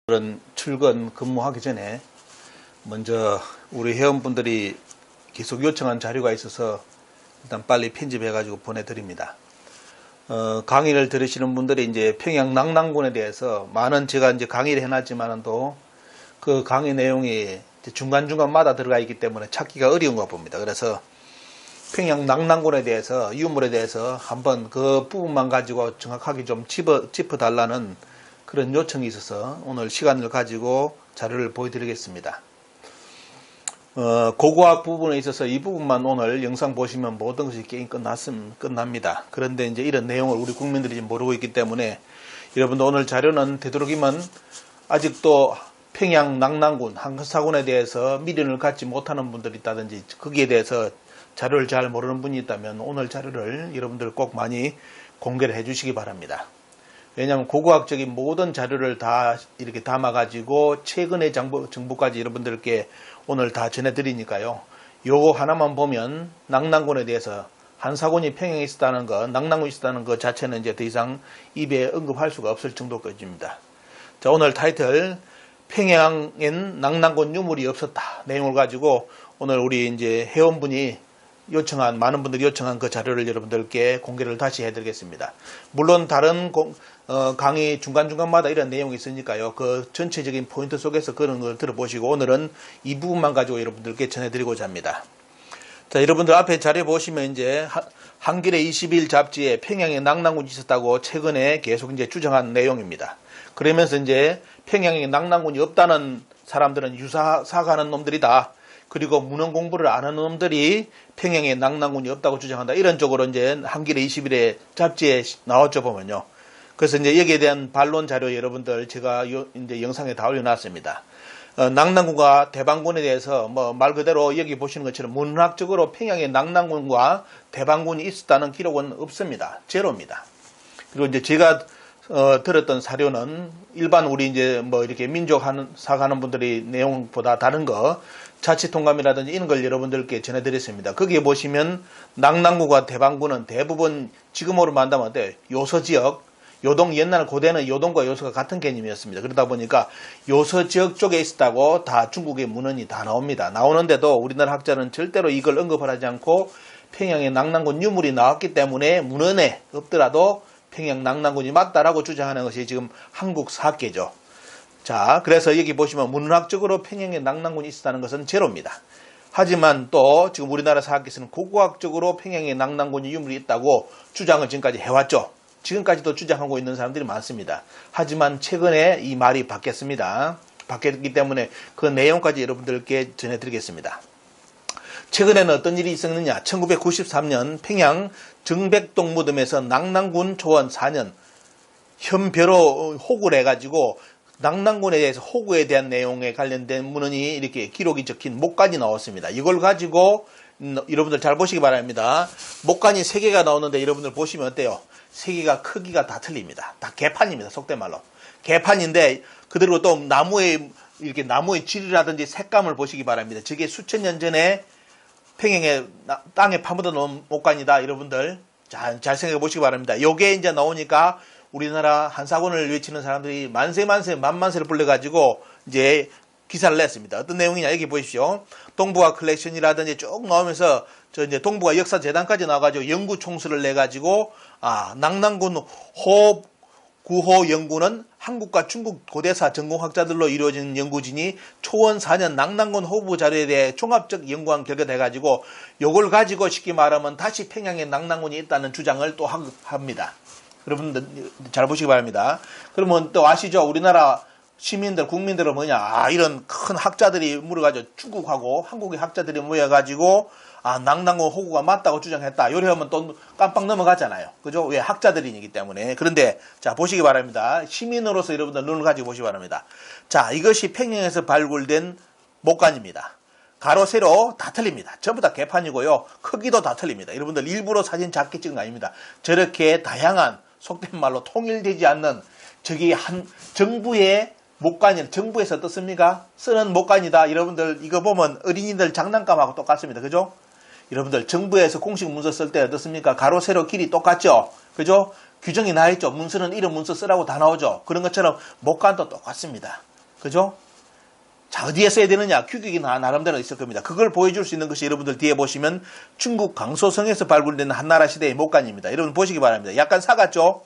그런 출근 근무하기 전에 먼저 우리 회원분들이 계속 요청한 자료가 있어서 일단 빨리 편집해 가지고 보내드립니다. 강의를 들으시는 분들이 이제 평양 낙랑군에 대해서 많은 제가 이제 강의를 해놨지만도 그 강의 내용이 중간중간마다 들어가 있기 때문에 찾기가 어려운가 봅니다. 그래서 평양 낙랑군에 대해서 유물에 대해서 한번 그 부분만 가지고 정확하게 좀 짚어달라는 그런 요청이 있어서 오늘 시간을 가지고 자료를 보여드리겠습니다. 고고학 부분에 있어서 이 부분만 오늘 영상 보시면 모든 것이 게임 끝납니다. 그런데 이제 이런 내용을 우리 국민들이 모르고 있기 때문에 여러분들 오늘 자료는 되도록이면 아직도 평양 낙랑군 한사군에 대해서 미련을 갖지 못하는 분들이 있다든지 거기에 대해서 자료를 잘 모르는 분이 있다면 오늘 자료를 여러분들 꼭 많이 공개를 해 주시기 바랍니다. 왜냐하면 고고학적인 모든 자료를 다 이렇게 담아가지고 최근의 정보까지 여러분들께 오늘 다 전해드리니까요. 요거 하나만 보면 낙랑군에 대해서 한사군이 평양에 있었다는 거, 낙랑군이 있었다는 것 자체는 이제 더 이상 입에 언급할 수가 없을 정도까지입니다. 자, 오늘 타이틀 평양엔 낙랑군 유물이 없었다 내용을 가지고 오늘 우리 이제 회원분이 요청한 많은 분들이 요청한 그 자료를 여러분들께 공개를 다시 해드리겠습니다. 물론 다른 강의 중간중간마다 이런 내용이 있으니까요. 그 전체적인 포인트 속에서 그런 걸 들어보시고 오늘은 이 부분만 가지고 여러분들께 전해드리고자 합니다. 자, 여러분들 앞에 자료 보시면 이제 한겨레 20일 잡지에 평양에 낙랑군이 있었다고 최근에 계속 이제 주장한 내용입니다. 그러면서 이제 평양에 낙랑군이 없다는 사람들은 유사사가는 놈들이다. 그리고 문헌 공부를 안 하는 놈들이 평양에 낙랑군이 없다고 주장한다. 이런 쪽으로 이제 한겨레 20일에 잡지에 나왔죠, 보면요. 그래서 이제 여기에 대한 반론 자료 여러분들 제가 이제 영상에 다 올려놨습니다. 낙랑군과 대방군에 대해서 뭐 말 그대로 여기 보시는 것처럼 문학적으로 평양에 낙랑군과 대방군이 있었다는 기록은 없습니다. 제로입니다. 그리고 이제 제가 들었던 사료는 일반 우리 이제 뭐 이렇게 민족사가는 분들이 내용보다 다른 거 자치통감이라든지 이런 걸 여러분들께 전해드렸습니다. 거기에 보시면 낙랑군과 대방군은 대부분 지금으로 말하면 요서지역, 요동 옛날 고대는 요동과 요서가 같은 개념이었습니다. 그러다 보니까 요서지역 쪽에 있었다고 다 중국의 문헌이 다 나옵니다. 나오는데도 우리나라 학자는 절대로 이걸 언급을 하지 않고 평양에 낙랑군 유물이 나왔기 때문에 문헌에 없더라도 평양 낙랑군이 맞다라고 주장하는 것이 지금 한국 사학계죠. 자, 그래서 여기 보시면 문학적으로 평양에 낙랑군이 있었다는 것은 제로입니다. 하지만 또 지금 우리나라 사학계에서는 고고학적으로 평양에 낙랑군이 유물이 있다고 주장을 지금까지 해왔죠. 지금까지도 주장하고 있는 사람들이 많습니다. 하지만 최근에 이 말이 바뀌었습니다. 바뀌었기 때문에 그 내용까지 여러분들께 전해드리겠습니다. 최근에는 어떤 일이 있었느냐. 1993년 평양 정백동 무덤에서 낙랑군 초원 4년 현벼로 호구를 해가지고 낙랑군에 대해서 호구에 대한 내용에 관련된 문헌이 이렇게 기록이 적힌 목간이 나왔습니다. 이걸 가지고 여러분들 잘 보시기 바랍니다. 목간이 3개가 나오는데 여러분들 보시면 어때요? 3개가 크기가 다 틀립니다. 다 개판입니다. 속된 말로. 개판인데 그대로 또 나무의 질이라든지 색감을 보시기 바랍니다. 저게 수천 년 전에 평양에 땅에 파묻어 놓은 목간이다. 여러분들 잘 생각해 보시기 바랍니다. 요게 이제 나오니까 우리나라 한사군을 외치는 사람들이 만만세를 불러가지고 이제 기사를 냈습니다. 어떤 내용이냐 여기 보십시오. 동북아 컬렉션이라든지 쭉 나오면서 저 이제 동북아 역사재단까지 나와가지고 연구 총수를 내가지고 낙랑군 구호 연구는 한국과 중국 고대사 전공학자들로 이루어진 연구진이 초원 4년 낙랑군 호부 자료에 대해 종합적 연구한 결과가 돼가지고 요걸 가지고 쉽게 말하면 다시 평양에 낙랑군이 있다는 주장을 또 합니다. 여러분들 잘 보시기 바랍니다. 그러면 또 아시죠? 우리나라 시민들, 국민들은 뭐냐? 이런 큰 학자들이 물어가지고 중국하고 한국의 학자들이 모여가지고 낙랑군 호구가 맞다고 주장했다. 요리 하면 또 깜빡 넘어가잖아요. 그죠? 왜? 학자들이기 때문에. 그런데 자 보시기 바랍니다. 시민으로서 여러분들 눈을 가지고 보시기 바랍니다. 자, 이것이 평양에서 발굴된 목간입니다. 가로 세로 다 틀립니다. 전부 다 개판이고요. 크기도 다 틀립니다. 여러분들 일부러 사진 작게 찍은 거 아닙니다. 저렇게 다양한 속된 말로 통일되지 않는 저기 한 정부의 목간이 정부에서 어떻습니까? 쓰는 목간이다. 여러분들 이거 보면 어린이들 장난감하고 똑같습니다. 그죠? 여러분들 정부에서 공식 문서 쓸 때 어떻습니까? 가로 세로 길이 똑같죠? 그죠? 규정이 나와 있죠. 문서는 이런 문서 쓰라고 다 나오죠. 그런 것처럼 목간도 똑같습니다. 그죠? 자, 어디에 써야 되느냐? 규격이 나름대로 있을 겁니다. 그걸 보여줄 수 있는 것이 여러분들 뒤에 보시면 중국 강소성에서 발굴된 한나라 시대의 목관입니다. 여러분 보시기 바랍니다. 약간 사갔죠?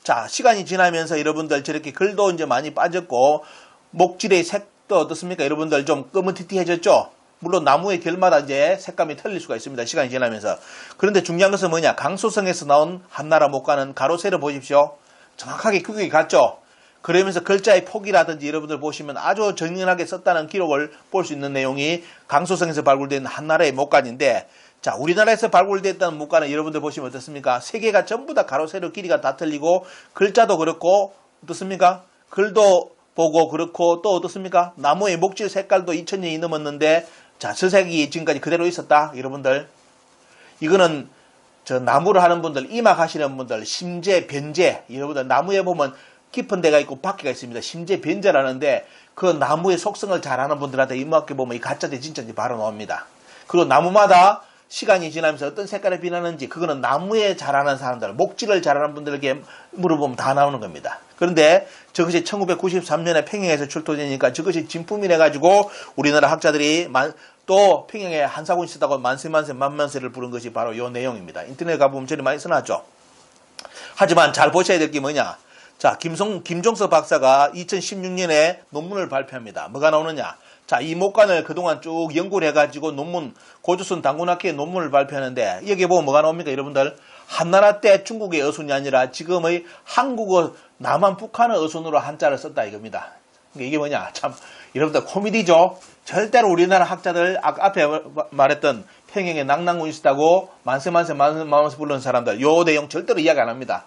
자, 시간이 지나면서 여러분들 저렇게 글도 이제 많이 빠졌고, 목질의 색도 어떻습니까? 여러분들 좀 검은티티해졌죠? 물론 나무의 결마다 이제 색감이 틀릴 수가 있습니다. 시간이 지나면서. 그런데 중요한 것은 뭐냐? 강소성에서 나온 한나라 목관은 가로 세로 보십시오. 정확하게 규격이 같죠? 그러면서 글자의 폭이라든지 여러분들 보시면 아주 정연하게 썼다는 기록을 볼 수 있는 내용이 강소성에서 발굴된 한나라의 목관인데, 자, 우리나라에서 발굴됐다는 목관은 여러분들 보시면 어떻습니까? 세 개가 전부 다 가로 세로 길이가 다 틀리고, 글자도 그렇고 어떻습니까? 글도 보고 그렇고 또 어떻습니까? 나무의 목질 색깔도 2000년이 넘었는데, 자, 저색이 지금까지 그대로 있었다. 여러분들 이거는 저 나무를 하는 분들, 이막 하시는 분들, 심재, 변재, 여러분들 나무에 보면 깊은 데가 있고 바퀴가 있습니다. 심재, 변재라는데 그 나무의 속성을 잘 아는 분들한테 이막에 보면 이 가짜인지 진짜인지 바로 나옵니다. 그리고 나무마다 시간이 지나면서 어떤 색깔이 변하는지 그거는 나무에 잘 아는 사람들, 목질을 잘 아는 분들에게 물어보면 다 나오는 겁니다. 그런데 저것이 1993년에 평양에서 출토되니까 저것이 진품이래 가지고 우리나라 학자들이 또 평양에 한사군이 있었다고 만세만세 만만세를 부른 것이 바로 이 내용입니다. 인터넷에 가보면 저리 많이 써놨죠. 하지만 잘 보셔야 될 게 뭐냐? 자, 김종서 박사가 2016년에 논문을 발표합니다. 뭐가 나오느냐? 자, 이 목관을 그동안 쭉 연구를 해가지고 논문, 고조선 당군학회의 논문을 발표하는데, 여기에 보면 뭐가 나옵니까, 여러분들? 한나라 때 중국의 어순이 아니라 지금의 한국어, 남한 북한의 어순으로 한자를 썼다 이겁니다. 이게 뭐냐? 참, 여러분들 코미디죠? 절대로 우리나라 학자들, 앞에 말했던 평양에 낭낭군이 있었다고 만세만세 부르는 사람들, 요 내용 절대로 이야기 안 합니다.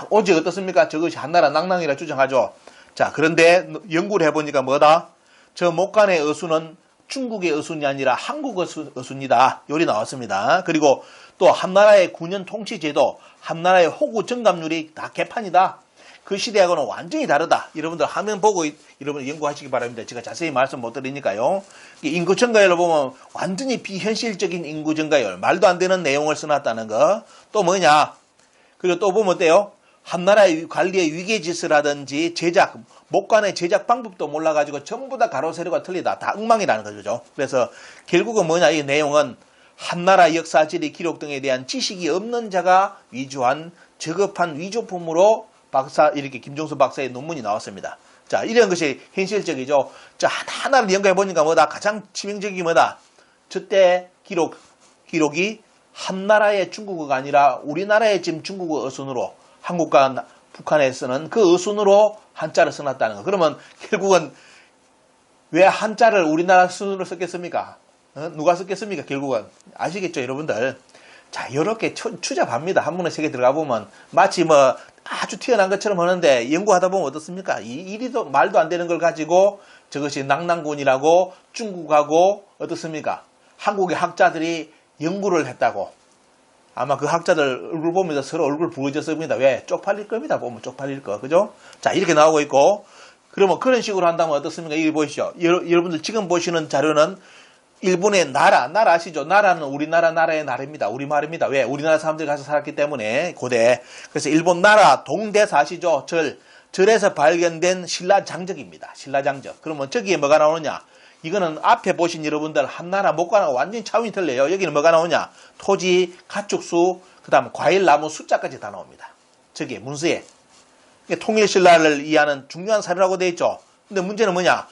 오직 어떻습니까? 저것이 한나라 낭낭이라 주장하죠. 자, 그런데 연구를 해보니까 뭐다? 저 목관의 어순은 중국의 어순이 아니라 한국 어순이다. 요리 나왔습니다. 그리고 또 한나라의 9년 통치제도, 한나라의 호구 정감률이 다 개판이다. 그 시대하고는 완전히 다르다. 여러분들 화면 보고 여러분 연구하시기 바랍니다. 제가 자세히 말씀 못 드리니까요. 인구 증가율을 보면 완전히 비현실적인 인구 증가율, 말도 안 되는 내용을 써놨다는 거. 또 뭐냐? 그리고 또 보면 어때요? 한나라의 관리의 위계질서라든지 제작, 목관의 제작 방법도 몰라가지고 전부 다 가로 세로가 틀리다. 다 엉망이라는 거죠. 그래서 결국은 뭐냐, 이 내용은 한나라 역사, 지리, 기록 등에 대한 지식이 없는 자가 위조한 저급한 위조품으로 이렇게 김종서 박사의 논문이 나왔습니다. 자, 이런 것이 현실적이죠. 자, 하나를 연구해 보니까 뭐다? 가장 치명적이 뭐다? 저때 기록이 한나라의 중국어가 아니라 우리나라의 지금 중국어 어순으로, 한국과 북한에 쓰는 그 어순으로 한자를 써놨다는 거. 그러면 결국은 왜 한자를 우리나라 순으로 썼겠습니까? 누가 썼겠습니까? 결국은. 아시겠죠, 여러분들? 자, 이렇게 추잡합니다. 한문의 세계 들어가 보면 마치 뭐 아주 튀어난 것처럼 하는데 연구하다 보면 어떻습니까? 이리도 말도 안 되는 걸 가지고 저것이 낭낭군이라고 중국하고 어떻습니까? 한국의 학자들이 연구를 했다고. 아마 그 학자들 얼굴 보면서 서로 얼굴 부어졌습니다. 왜? 쪽팔릴 겁니다. 보면 쪽팔릴 거. 그죠? 자, 이렇게 나오고 있고. 그러면 그런 식으로 한다면 어떻습니까? 이거 보시죠. 여러분들 지금 보시는 자료는 일본의 나라 아시죠? 나라는 우리나라 나라의 나라입니다. 우리말입니다. 왜? 우리나라 사람들이 가서 살았기 때문에, 고대. 그래서 일본 나라 동대사 아시죠? 절에서 발견된 신라장적입니다. 신라장적. 그러면 저기에 뭐가 나오느냐? 이거는 앞에 보신 여러분들 한나라 목관하고 완전히 차원이 틀려요. 여기는 뭐가 나오냐? 토지, 가축수, 그 다음 과일, 나무 숫자까지 다 나옵니다. 저기에 문서에. 통일신라를 이해하는 중요한 사료라고 되어 있죠. 근데 문제는 뭐냐?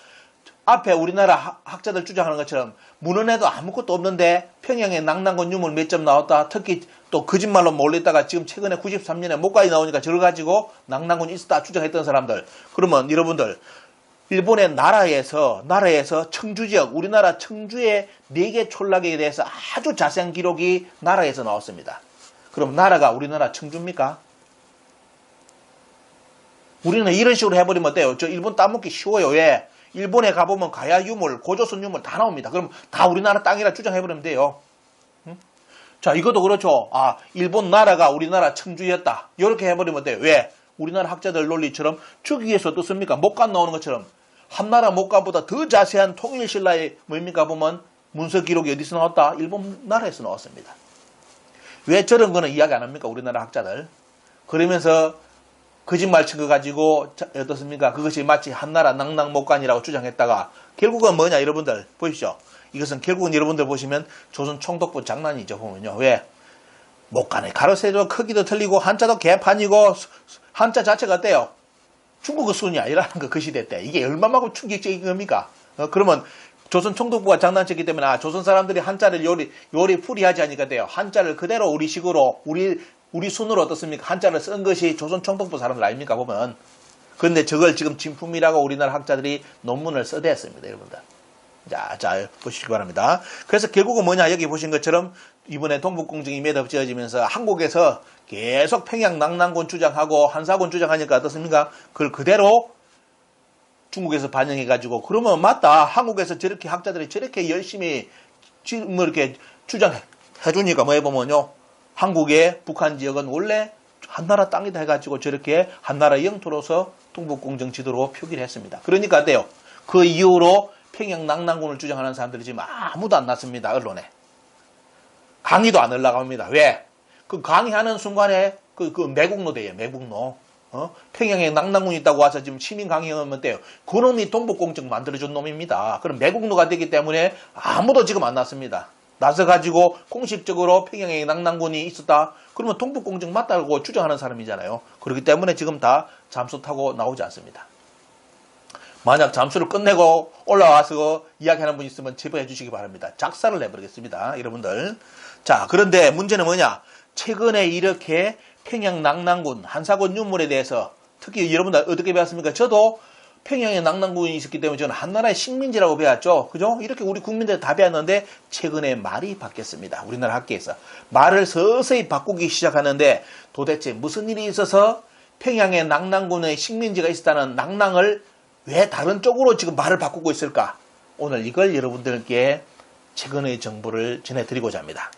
앞에 우리나라 학자들 주장하는 것처럼 문헌에도 아무것도 없는데 평양에 낭낭군 유물 몇 점 나왔다. 특히 또 거짓말로 몰렸다가 지금 최근에 93년에 목관이 나오니까 저걸 가지고 낭낭군이 있었다 주장했던 사람들. 그러면 여러분들 일본의 나라에서 청주지역, 우리나라 청주의 4개 촌락에 대해서 아주 자세한 기록이 나라에서 나왔습니다. 그럼 나라가 우리나라 청주입니까? 우리는 이런 식으로 해버리면 어때요? 저 일본 따먹기 쉬워요. 왜? 일본에 가보면 가야 유물, 고조선 유물 다 나옵니다. 그럼 다 우리나라 땅이라 주장해버리면 돼요. 응? 자, 이것도 그렇죠. 아, 일본 나라가 우리나라 청주였다. 이렇게 해버리면 돼요. 왜? 우리나라 학자들 논리처럼 저기에서 어떻습니까? 목관 나오는 것처럼 한나라 목관보다 더 자세한 통일신라의 뭡니까 보면 문서 기록이 어디서 나왔다? 일본 나라에서 나왔습니다. 왜 저런 거는 이야기 안 합니까? 우리나라 학자들. 그러면서 거짓말 친 거 가지고 어떻습니까? 그것이 마치 한나라 낭낭목관이라고 주장했다가 결국은 뭐냐 여러분들 보십시오. 이것은 결국은 여러분들 보시면 조선 총독부 장난이죠. 보면요. 왜? 목관의 가로세로 크기도 틀리고 한자도 개판이고 한자 자체가 어때요? 중국어 순이 아니라는 거 그 시대 때. 이게 얼마만큼 충격적인 겁니까? 그러면 조선 총독부가 장난쳤기 때문에 조선 사람들이 한자를 요리 풀이하지 않으니까 돼요. 한자를 그대로 우리식으로 우리 순으로 어떻습니까? 한자를 쓴 것이 조선 총독부 사람들 아닙니까 보면. 그런데 저걸 지금 진품이라고 우리나라 학자들이 논문을 써댔습니다. 여러분들. 자 보시기 바랍니다. 그래서 결국은 뭐냐 여기 보신 것처럼 이번에 동북공정이 매듭지어지면서 한국에서 계속 평양 낙랑군 주장하고 한사군 주장하니까 어떻습니까? 그걸 그대로 중국에서 반영해가지고 그러면 맞다. 한국에서 저렇게 학자들이 저렇게 열심히 뭐 이렇게 주장해주니까 뭐 해보면요. 한국의 북한 지역은 원래 한나라 땅이다 해가지고 저렇게 한나라 영토로서 동북공정 지도로 표기를 했습니다. 그러니까 어때요? 그 이후로 평양 낙랑군을 주장하는 사람들이 지금 아무도 안 났습니다. 언론에. 강의도 안 올라갑니다. 왜? 그 강의하는 순간에 그 매국노 돼요. 매국노. 평양에 낙랑군이 있다고 와서 지금 시민 강의하면 돼요. 그놈이 동북공정 만들어준 놈입니다. 그럼 매국노가 되기 때문에 아무도 지금 안 났습니다. 나서가지고 공식적으로 평양에 낙랑군이 있었다. 그러면 동북공정 맞다고 주장하는 사람이잖아요. 그렇기 때문에 지금 다 잠수 타고 나오지 않습니다. 만약 잠수를 끝내고 올라와서 이야기하는 분 있으면 제보해 주시기 바랍니다. 작사를 해버리겠습니다. 여러분들. 자, 그런데 문제는 뭐냐? 최근에 이렇게 평양 낙랑군, 한사군 유물에 대해서 특히 여러분들 어떻게 배웠습니까? 저도 평양에 낙랑군이 있었기 때문에 저는 한나라의 식민지라고 배웠죠. 그죠? 이렇게 우리 국민들 다 배웠는데 최근에 말이 바뀌었습니다. 우리나라 학계에서. 말을 서서히 바꾸기 시작하는데 도대체 무슨 일이 있어서 평양에 낙랑군의 식민지가 있었다는 낙랑을 왜 다른 쪽으로 지금 말을 바꾸고 있을까? 오늘 이걸 여러분들께 최근의 정보를 전해드리고자 합니다.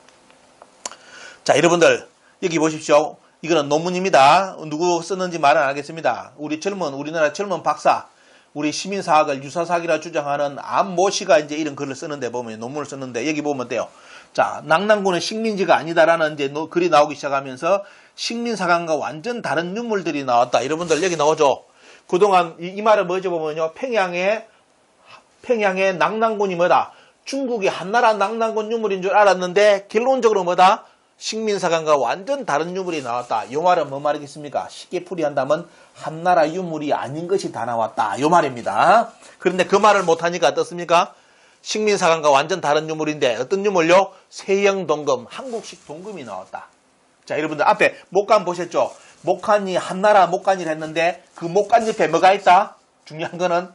자, 여러분들 여기 보십시오. 이거는 논문입니다. 누구 썼는지 말은 안 하겠습니다. 우리나라 젊은 박사, 우리 시민사학을 유사사학이라 주장하는 안모 씨가 이제 이런 글을 쓰는데 보면 논문을 썼는데 여기 보면 돼요. 자, 낙랑군은 식민지가 아니다라는 이제 글이 나오기 시작하면서 식민사관과 완전 다른 유물들이 나왔다. 여러분들 여기 나오죠. 그동안 이 말은 뭐죠 보면요. 평양의 낙랑군이 뭐다? 중국이 한나라 낙랑군 유물인 줄 알았는데 결론적으로 뭐다? 식민사관과 완전 다른 유물이 나왔다. 이 말은 뭐 말이겠습니까? 쉽게 풀이한다면 한나라 유물이 아닌 것이 다 나왔다. 이 말입니다. 그런데 그 말을 못하니까 어떻습니까? 식민사관과 완전 다른 유물인데 어떤 유물요? 세영동금, 한국식 동금이 나왔다. 자, 여러분들 앞에 목간 보셨죠? 목간이 한나라 목간이라 했는데 그 목간 옆에 뭐가 있다? 중요한 거는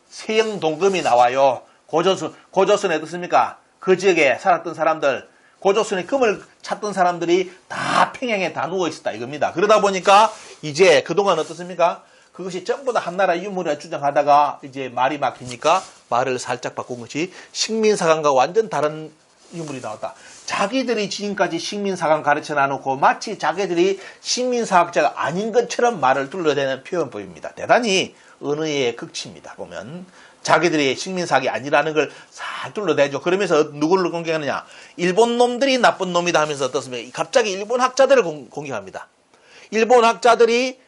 세영동금이 나와요. 고조선에 어떻습니까? 그 지역에 살았던 사람들, 고조선의 금을 찾던 사람들이 다 평양에 다 누워 있었다 이겁니다. 그러다 보니까 이제 그동안 어떻습니까? 그것이 전부 다 한나라 유물이라 주장하다가 이제 말이 막히니까 말을 살짝 바꾼 것이 식민사관과 완전 다른 유물이 나왔다. 자기들이 지금까지 식민사관 가르쳐 놔놓고 마치 자기들이 식민사학자가 아닌 것처럼 말을 둘러대는 표현법입니다. 대단히 언어의 극치입니다. 보면 자기들이 식민사학이 아니라는 걸 잘 둘러대죠. 그러면서 누구를 공격하느냐? 일본 놈들이 나쁜 놈이다 하면서 어떻습니까? 갑자기 일본 학자들을 공격합니다. 일본 학자들이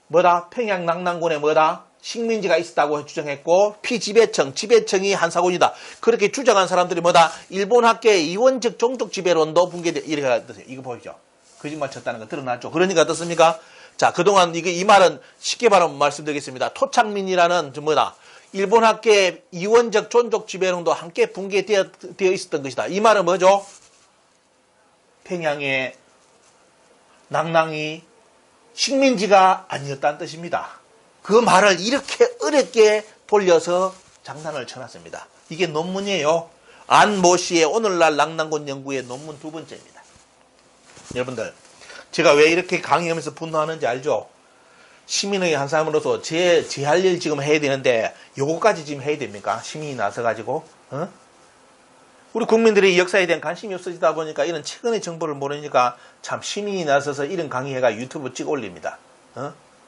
뭐다? 평양 낙랑군에 뭐다? 식민지가 있었다고 주장했고 지배청이 한사군이다. 그렇게 주장한 사람들이 뭐다? 일본 학계의 이원적 종족 지배론도 붕괴돼. 이렇게 어떠세요? 이거 보이죠? 거짓말 쳤다는 거 드러났죠. 그러니까 어떻습니까? 자, 그동안 이 말은 쉽게 말씀드리겠습니다. 토착민이라는 뭐다? 일본 학계의 이원적 종족 지배론도 함께 붕괴되어 있었던 것이다. 이 말은 뭐죠? 평양의 낙랑이 식민지가 아니었다는 뜻입니다. 그 말을 이렇게 어렵게 돌려서 장난을 쳐놨습니다. 이게 논문이에요. 안모 씨의 오늘날 낙랑군 연구의 논문 2번째입니다. 여러분들, 제가 왜 이렇게 강의하면서 분노하는지 알죠? 시민의 한 사람으로서 제 할 일 지금 해야 되는데 요거까지 지금 해야 됩니까? 시민이 나서가지고 우리 국민들이 역사에 대한 관심이 없어지다 보니까 이런 최근의 정보를 모르니까 참 시민이 나서서 이런 강의해가 유튜브 찍어 올립니다.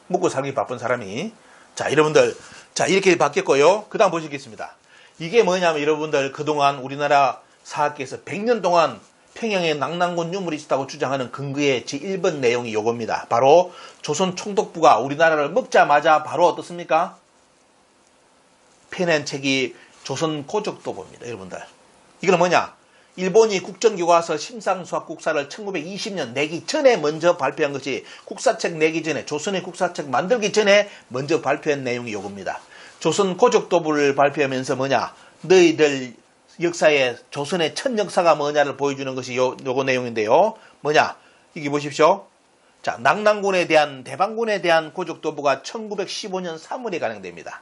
먹고 살기 바쁜 사람이. 자, 여러분들, 자, 이렇게 바뀌었고요. 그 다음 보시겠습니다. 이게 뭐냐면 여러분들 그동안 우리나라 사학계에서 100년 동안 평양에 낙랑군 유물이 있었다고 주장하는 근거의 제1번 내용이 요겁니다. 바로 조선 총독부가 우리나라를 먹자마자 바로 어떻습니까? 펴낸 책이 조선 고적도보입니다. 여러분들. 이거는 뭐냐? 일본이 국정교과서 심상수합국사를 1920년 내기 전에 먼저 발표한 것이 국사책 내기 전에 조선의 국사책 만들기 전에 먼저 발표한 내용이 요겁니다. 조선 고적도부를 발표하면서 뭐냐? 너희들 역사에 조선의 첫 역사가 뭐냐를 보여주는 것이 요거 내용인데요. 뭐냐? 이게 보십시오. 자, 낙랑군에 대한 대방군에 대한 고적도부가 1915년 3월에 발행됩니다.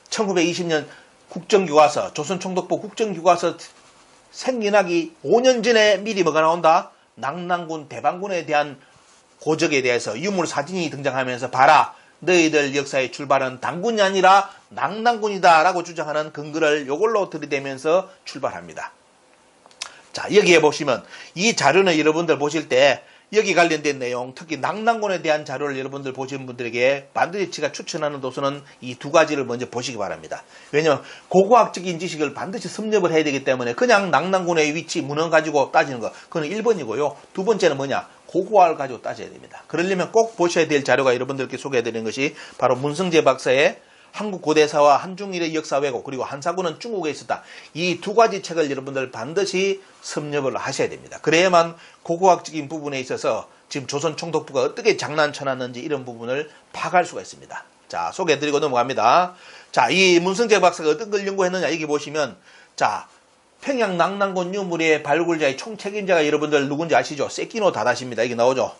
1920년 국정교과서 조선 총독부 국정교과서 생겨나기 5년 전에 미리 뭐가 나온다? 낙랑군 대방군에 대한 고적에 대해서 유물 사진이 등장하면서 봐라. 너희들 역사의 출발은 당군이 아니라 낙랑군이다 라고 주장하는 근거를 요걸로 들이대면서 출발합니다. 자, 여기에 보시면 이 자료는 여러분들 보실 때 여기 관련된 내용, 특히 낙랑군에 대한 자료를 여러분들 보신 분들에게 반드시 제가 추천하는 도서는 이 두 가지를 먼저 보시기 바랍니다. 왜냐하면 고고학적인 지식을 반드시 섭렵을 해야 되기 때문에 그냥 낙랑군의 위치, 문헌 가지고 따지는 거, 그건 1번이고요. 두 번째는 뭐냐? 고고학을 가지고 따져야 됩니다. 그러려면 꼭 보셔야 될 자료가 여러분들께 소개해드리는 것이 바로 문성재 박사의 한국 고대사와 한중일의 역사 왜곡, 그리고 한사군은 중국에 있었다. 이 두 가지 책을 여러분들 반드시 섭렵을 하셔야 됩니다. 그래야만 고고학적인 부분에 있어서 지금 조선 총독부가 어떻게 장난쳐놨는지 이런 부분을 파악할 수가 있습니다. 자, 소개해드리고 넘어갑니다. 자, 이 문성재 박사가 어떤 걸 연구했느냐, 여기 보시면, 자, 평양 낙랑군 유물의 발굴자의 총책임자가 여러분들 누군지 아시죠? 세키노 다다시입니다. 이게 나오죠?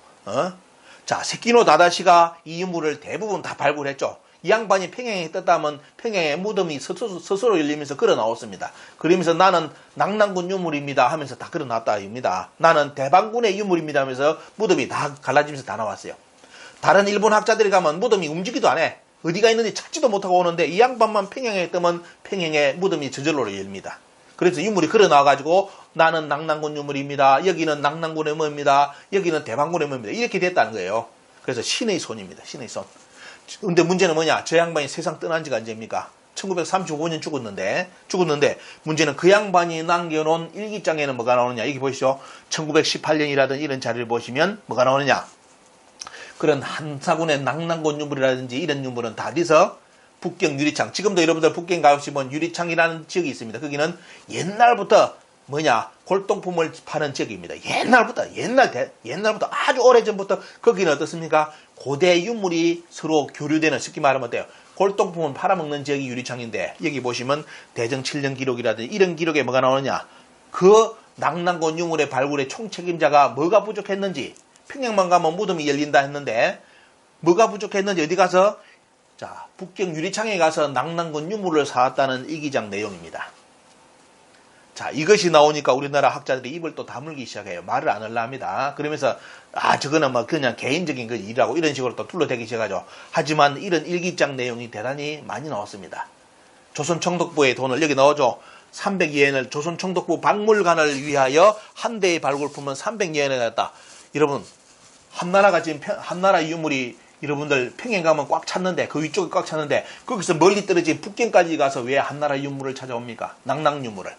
자, 세키노 다다시가 이 유물을 대부분 다 발굴했죠. 이 양반이 평양에 떴다 하면 평양의 무덤이 스스로 열리면서 걸어 나왔습니다. 그러면서 나는 낙랑군 유물입니다 하면서 다 걸어 나왔다입니다. 나는 대방군의 유물입니다 하면서 무덤이 다 갈라지면서 다 나왔어요. 다른 일본 학자들이 가면 무덤이 움직이도 안 해. 어디가 있는지 찾지도 못하고 오는데 이 양반만 평양에 뜨면 평양의 무덤이 저절로 열립니다. 그래서 유물이 걸어 나와가지고 나는 낙랑군 유물입니다. 여기는 낙랑군의 뭐입니다. 여기는 대방군의 뭐입니다. 이렇게 됐다는 거예요. 그래서 신의 손입니다. 신의 손. 근데 문제는 뭐냐? 저 양반이 세상 떠난 지가 언제입니까? 1935년 죽었는데 문제는 그 양반이 남겨놓은 일기장에는 뭐가 나오느냐? 여기 보시죠. 1918년이라든 이런 자료를 보시면 뭐가 나오느냐? 그런 한사군의 낙랑군 유물이라든지 이런 유물은 다 어디서? 북경 유리창. 지금도 여러분들 북경 가보시면 유리창이라는 지역이 있습니다. 거기는 옛날부터 뭐냐? 골동품을 파는 지역입니다. 옛날부터 아주 오래전부터 거기는 어떻습니까? 고대 유물이 서로 교류되는, 쉽게 말하면 어때요? 골동품을 팔아먹는 지역이 유리창인데 여기 보시면 대정 7년 기록이라든지 이런 기록에 뭐가 나오느냐? 그 낙랑군 유물의 발굴의 총책임자가 뭐가 부족했는지, 평양만 가면 무덤이 열린다 했는데 뭐가 부족했는지 어디 가서, 자, 북경 유리창에 가서 낙랑군 유물을 사왔다는 일기장 내용입니다. 자, 이것이 나오니까 우리나라 학자들이 입을 또 다물기 시작해요. 말을 안 하려 합니다. 그러면서 저거는 뭐 그냥 개인적인 그 일이라고 이런 식으로 또 둘러대기 시작하죠. 하지만 이런 일기장 내용이 대단히 많이 나왔습니다. 조선 총독부의 돈을, 여기 나오죠. 300여엔을 조선 총독부 박물관을 위하여 한 대의 발굴품은 300여엔을 했다. 여러분, 한나라가 지금 한나라 유물이 여러분들 평양 가면 꽉 찼는데, 그 위쪽에 꽉 찼는데 거기서 멀리 떨어진 북경까지 가서 왜 한나라 유물을 찾아옵니까? 낙랑 유물을.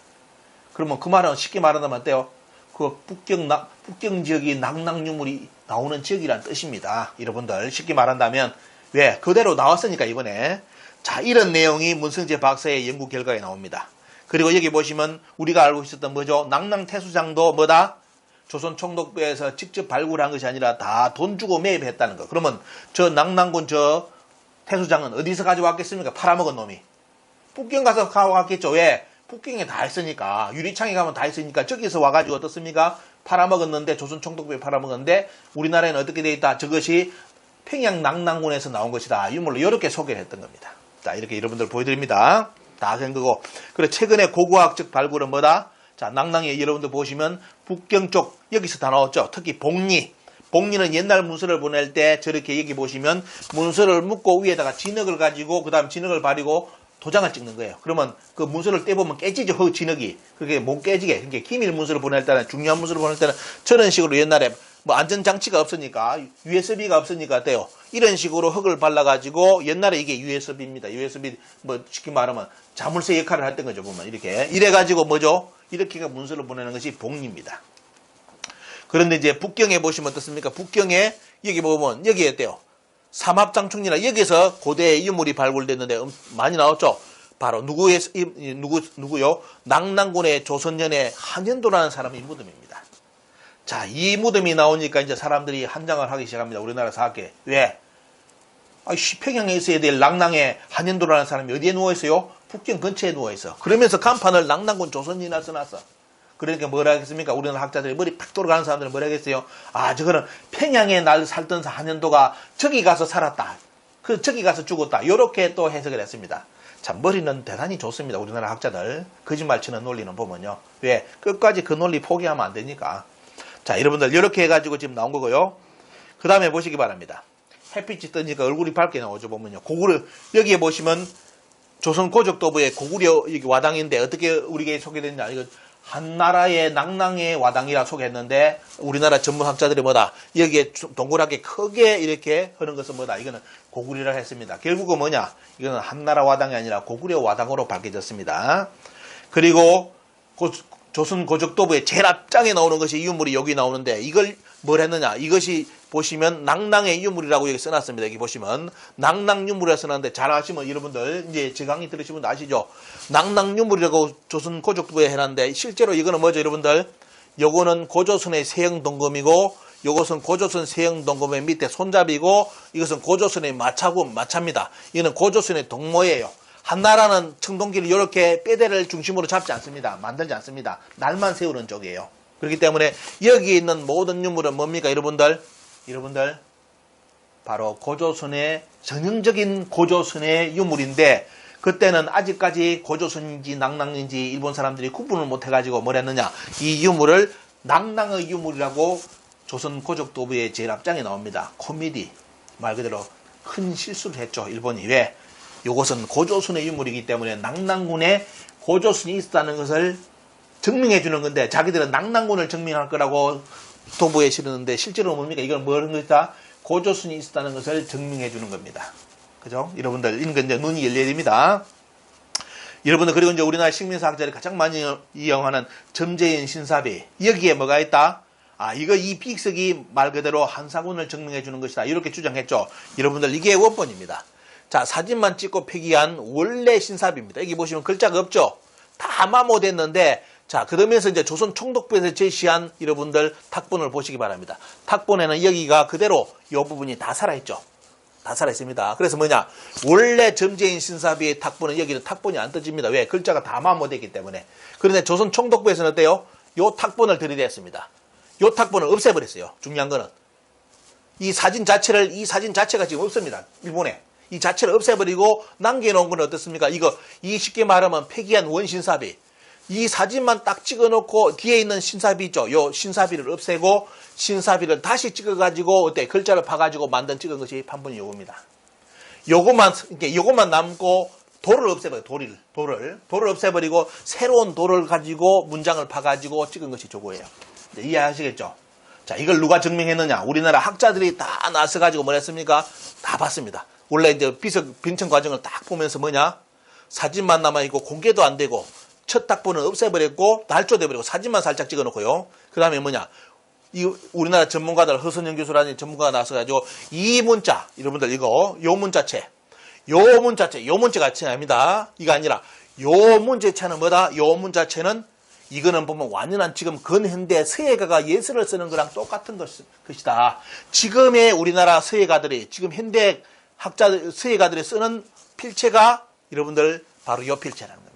그러면 그 말은 쉽게 말하면 어때요? 그 북경 지역이 낙랑 유물이 나오는 지역이란 뜻입니다. 여러분들 쉽게 말한다면 왜? 그대로 나왔으니까 이번에. 자, 이런 내용이 문성재 박사의 연구 결과에 나옵니다. 그리고 여기 보시면 우리가 알고 있었던 뭐죠? 낙랑 태수장도 뭐다? 조선 총독부에서 직접 발굴한 것이 아니라 다 돈 주고 매입했다는 거. 그러면 저 낙랑군 저 태수장은 어디서 가져왔겠습니까? 팔아먹은 놈이. 북경 가서 가져왔겠죠. 왜? 북경에 다 있으니까, 유리창에 가면 다 있으니까 저기서 와가지고 어떻습니까? 팔아먹었는데, 조선 총독부에 팔아먹었는데 우리나라에는 어떻게 돼 있다? 저것이 평양 낙랑군에서 나온 것이다. 유물로 이렇게 소개를 했던 겁니다. 자, 이렇게 여러분들 보여드립니다. 다 된 거고. 그리고 최근에 고고학적 발굴은 뭐다? 자, 낙랑에 여러분들 보시면 북경 쪽 여기서 다 나왔죠. 특히 복리. 복리는 옛날 문서를 보낼 때 저렇게 여기 보시면 문서를 묶고 위에다가 진흙을 가지고 그 다음 진흙을 바르고 도장을 찍는 거예요. 그러면 그 문서를 떼보면 깨지죠. 그 진흙이. 그게 못 깨지게. 그러니까 기밀 문서를 보낼 때는, 중요한 문서를 보낼 때는 저런 식으로 옛날에 뭐 안전장치가 없으니까, USB가 없으니까 어때요? 이런 식으로 흙을 발라가지고, 옛날에 이게 USB입니다. USB, 뭐 쉽게 말하면 자물쇠 역할을 했던 거죠. 보면 이렇게. 이래가지고 뭐죠? 이렇게가 문서를 보내는 것이 복리입니다. 그런데 이제 북경에 보시면 어떻습니까? 북경에 여기 보면 여기에 어때요? 삼합장충리나 여기서 고대의 유물이 발굴됐는데 많이 나왔죠. 바로 누구요? 낙랑군의 조선년의 한현도라는 사람의 무덤입니다. 자, 이 무덤이 나오니까 이제 사람들이 한장을 하기 시작합니다. 우리나라 사학계. 왜? 평양에 있어야 될 낙랑의 한현도라는 사람이 어디에 누워있어요? 북경 근처에 누워있어. 그러면서 간판을 낙랑군 조선이나 써놨어. 그러니까 뭐라 하겠습니까? 우리나라 학자들이 머리 팍 돌아가는 사람들은 뭐라 하겠어요? 저거는 평양에 날 살던 한현도가 저기 가서 살았다. 저기 가서 죽었다. 이렇게 또 해석을 했습니다. 참, 머리는 대단히 좋습니다. 우리나라 학자들. 거짓말 치는 논리는 보면요. 왜? 끝까지 그 논리 포기하면 안 되니까. 자, 여러분들, 이렇게 해가지고 지금 나온 거고요. 그 다음에 보시기 바랍니다. 햇빛이 뜨니까 얼굴이 밝게 나오죠, 보면요. 여기에 보시면 조선 고적도부의 고구려 와당인데 어떻게 우리에게 소개됐냐. 이거 한나라의 낙랑의 와당이라 소개했는데 우리나라 전문학자들이 뭐다? 여기에 동그랗게 크게 이렇게 하는 것은 뭐다? 이거는 고구려라 했습니다. 결국은 뭐냐? 이거는 한나라 와당이 아니라 고구려 와당으로 밝혀졌습니다. 그리고 조선 고적도부의 제일 앞장에 나오는 것이 유물이 여기 나오는데 이걸 뭘 했느냐? 이것이 보시면 낙랑의 유물이라고 여기 써놨습니다. 여기 보시면 낙랑 유물이라고 써놨는데 잘 아시면 여러분들 이제 제 강의 들으시면 아시죠? 낙랑 유물이라고 조선 고적도부에 해놨는데 실제로 이거는 뭐죠, 여러분들? 요거는 고조선의 세형동검이고 요것은 고조선 세형동검의 밑에 손잡이고 이것은 고조선의 마차입니다. 이거는 고조선의 동모예요. 한나라는 청동기를 이렇게 뼈대를 중심으로 잡지 않습니다. 만들지 않습니다. 날만 세우는 쪽이에요. 그렇기 때문에 여기에 있는 모든 유물은 뭡니까, 여러분들? 바로 고조선의 전형적인 고조선의 유물인데 그때는 아직까지 고조선인지 낙랑인지 일본 사람들이 구분을 못해가지고 뭘 했느냐, 이 유물을 낙랑의 유물이라고 조선 고적도부의 제일 앞장에 나옵니다. 코미디, 말 그대로 큰 실수를 했죠, 일본이. 왜? 이것은 고조선의 유물이기 때문에 낙랑군에 고조선이 있었다는 것을 증명해 주는 건데 자기들은 낙랑군을 증명할 거라고 도부에 실었는데 실제로 뭡니까? 이건 뭐 하는 것이다? 고조선이 있었다는 것을 증명해 주는 겁니다. 그죠? 여러분들, 이건 이제 눈이 열려야 됩니다. 여러분들, 그리고 이제 우리나라 식민사학자들이 가장 많이 이용하는 점재인 신사비. 여기에 뭐가 있다? 이 비석이 말 그대로 한사군을 증명해 주는 것이다. 이렇게 주장했죠. 여러분들, 이게 원본입니다. 자, 사진만 찍고 폐기한 원래 신사비입니다. 여기 보시면 글자가 없죠? 다 마모됐는데, 자, 그러면서 이제 조선 총독부에서 제시한 여러분들 탁본을 보시기 바랍니다. 탁본에는 여기가 그대로 이 부분이 다 살아있죠. 다 살아있습니다. 그래서 뭐냐, 원래 점재인 신사비의 탁본은 여기는 탁본이 안 떠집니다. 왜? 글자가 다 마모되기 때문에. 그런데 조선 총독부에서는 어때요? 요 탁본을 들이댔습니다. 요 탁본을 없애버렸어요. 중요한 거는 이 사진 자체가 지금 없습니다. 일본에. 이 자체를 없애버리고 남겨놓은 건 어떻습니까? 이 쉽게 말하면 폐기한 원신사비. 이 사진만 딱 찍어놓고 뒤에 있는 신사비 있죠. 요 신사비를 없애고 신사비를 다시 찍어가지고 글자를 파가지고 찍은 것이 판본이 요겁니다. 요것만 남고 돌을 없애버려요. 돌을 없애버리고 새로운 돌을 가지고 문장을 파가지고 찍은 것이 저거예요. 이해하시겠죠? 자, 이걸 누가 증명했느냐? 우리나라 학자들이 다 나서가지고 뭘 했습니까? 다 봤습니다. 원래 이제 비석 빈청 과정을 딱 보면서 뭐냐? 사진만 남아있고 공개도 안 되고 첫 탁본은 없애버렸고 날조돼버리고 사진만 살짝 찍어놓고요. 그 다음에 뭐냐? 우리나라 전문가들, 허선영 교수라는 전문가가 나서가지고 이 문자, 여러분들 요 문자체 아닙니다. 이거 아니라 요 문자체는 뭐다? 요 문자체는 이거는 보면 완연한 지금 근현대 서예가가 예술을 쓰는 거랑 똑같은 것이다. 지금의 우리나라 서예가들이, 지금 현대 서예가들이 쓰는 필체가 여러분들 바로 요 필체라는 겁니다.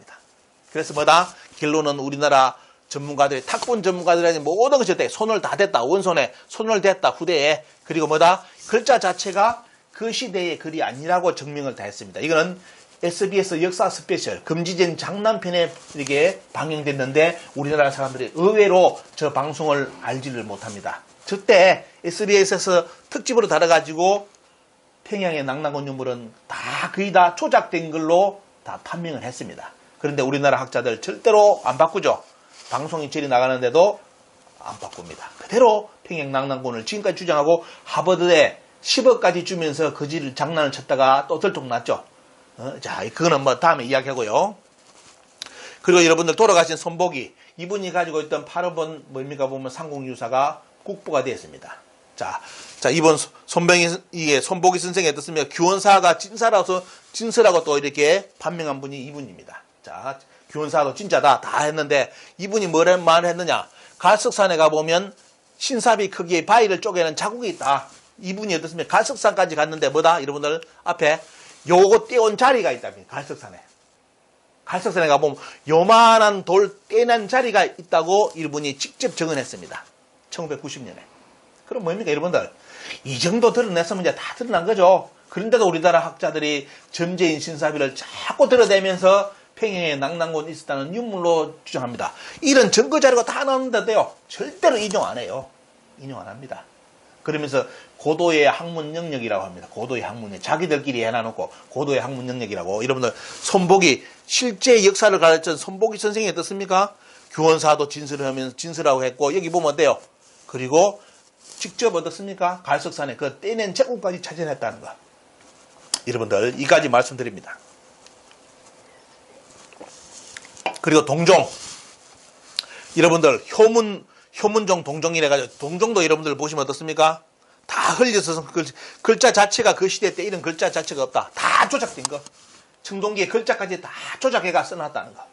그래서 뭐다? 결론은 우리나라 전문가들이, 탁본 전문가들이 모든 것이 어때? 손을 다 댔다. 원손에 손을 댔다. 후대에. 그리고 뭐다? 글자 자체가 그 시대의 글이 아니라고 증명을 다 했습니다. 이거는 SBS 역사 스페셜 금지된 장난편에 이렇게 방영됐는데 우리나라 사람들이 의외로 저 방송을 알지를 못합니다. 저때 SBS에서 특집으로 다뤄가지고 평양의 낙랑군 유물은 거의 다 조작된 걸로 다 판명을 했습니다. 그런데 우리나라 학자들 절대로 안 바꾸죠. 방송이 저리 나가는데도 안 바꿉니다. 그대로 평양 낙랑군을 지금까지 주장하고 하버드에 10억까지 주면서 거지를 장난을 쳤다가 또 들통났죠. 자, 그거는 뭐 다음에 이야기하고요. 그리고 여러분들 돌아가신 손보기, 이분이 가지고 있던 8호번 뭡니까 보면 상공유사가 국보가 되었습니다. 자, 이번 손보기 선생이 어떻습니까? 규원사가 진사라고 또 이렇게 판명한 분이 이분입니다. 자, 규원사도 진짜다 다 했는데 이분이 뭐를 말했느냐? 갈석산에 가보면 신사비 크기의 바위를 쪼개는 자국이 있다. 이분이 어떻습니까? 갈석산까지 갔는데 뭐다? 여러분들 앞에 요거 떼온 자리가 있답니다. 갈석산에 가보면 요만한 돌 떼난 자리가 있다고 이분이 직접 증언했습니다. 1990년에. 그럼 뭡니까 여러분들? 이 정도 드러냈으면 이제 다 드러난 거죠. 그런데도 우리나라 학자들이 점재인 신사비를 자꾸 들어대면서 평양에 낙랑군이 있었다는 유물로 주장합니다. 이런 증거 자료가 다 나오는데도요. 절대로 인용 안 해요. 인용 안 합니다. 그러면서 고도의 학문 영역이라고 합니다. 고도의 학문이 자기들끼리 해놔놓고 고도의 학문 영역이라고. 여러분들 손보기 실제 역사를 가르친 손보기 선생이 어떻습니까? 규원사도 진술하고 했고 여기 보면 어때요? 그리고 직접 어떻습니까? 갈석산에 그 떼낸 자국까지 찾아냈다는 거. 여러분들 이까지 말씀드립니다. 그리고 동종. 여러분들 효문종 동종이라 가지고 동종도 여러분들 보시면 어떻습니까? 다 흘려서 글자 자체가 그 시대 때 이런 글자 자체가 없다. 다 조작된 거. 청동기의 글자까지 다 조작해가 써놨다는 거.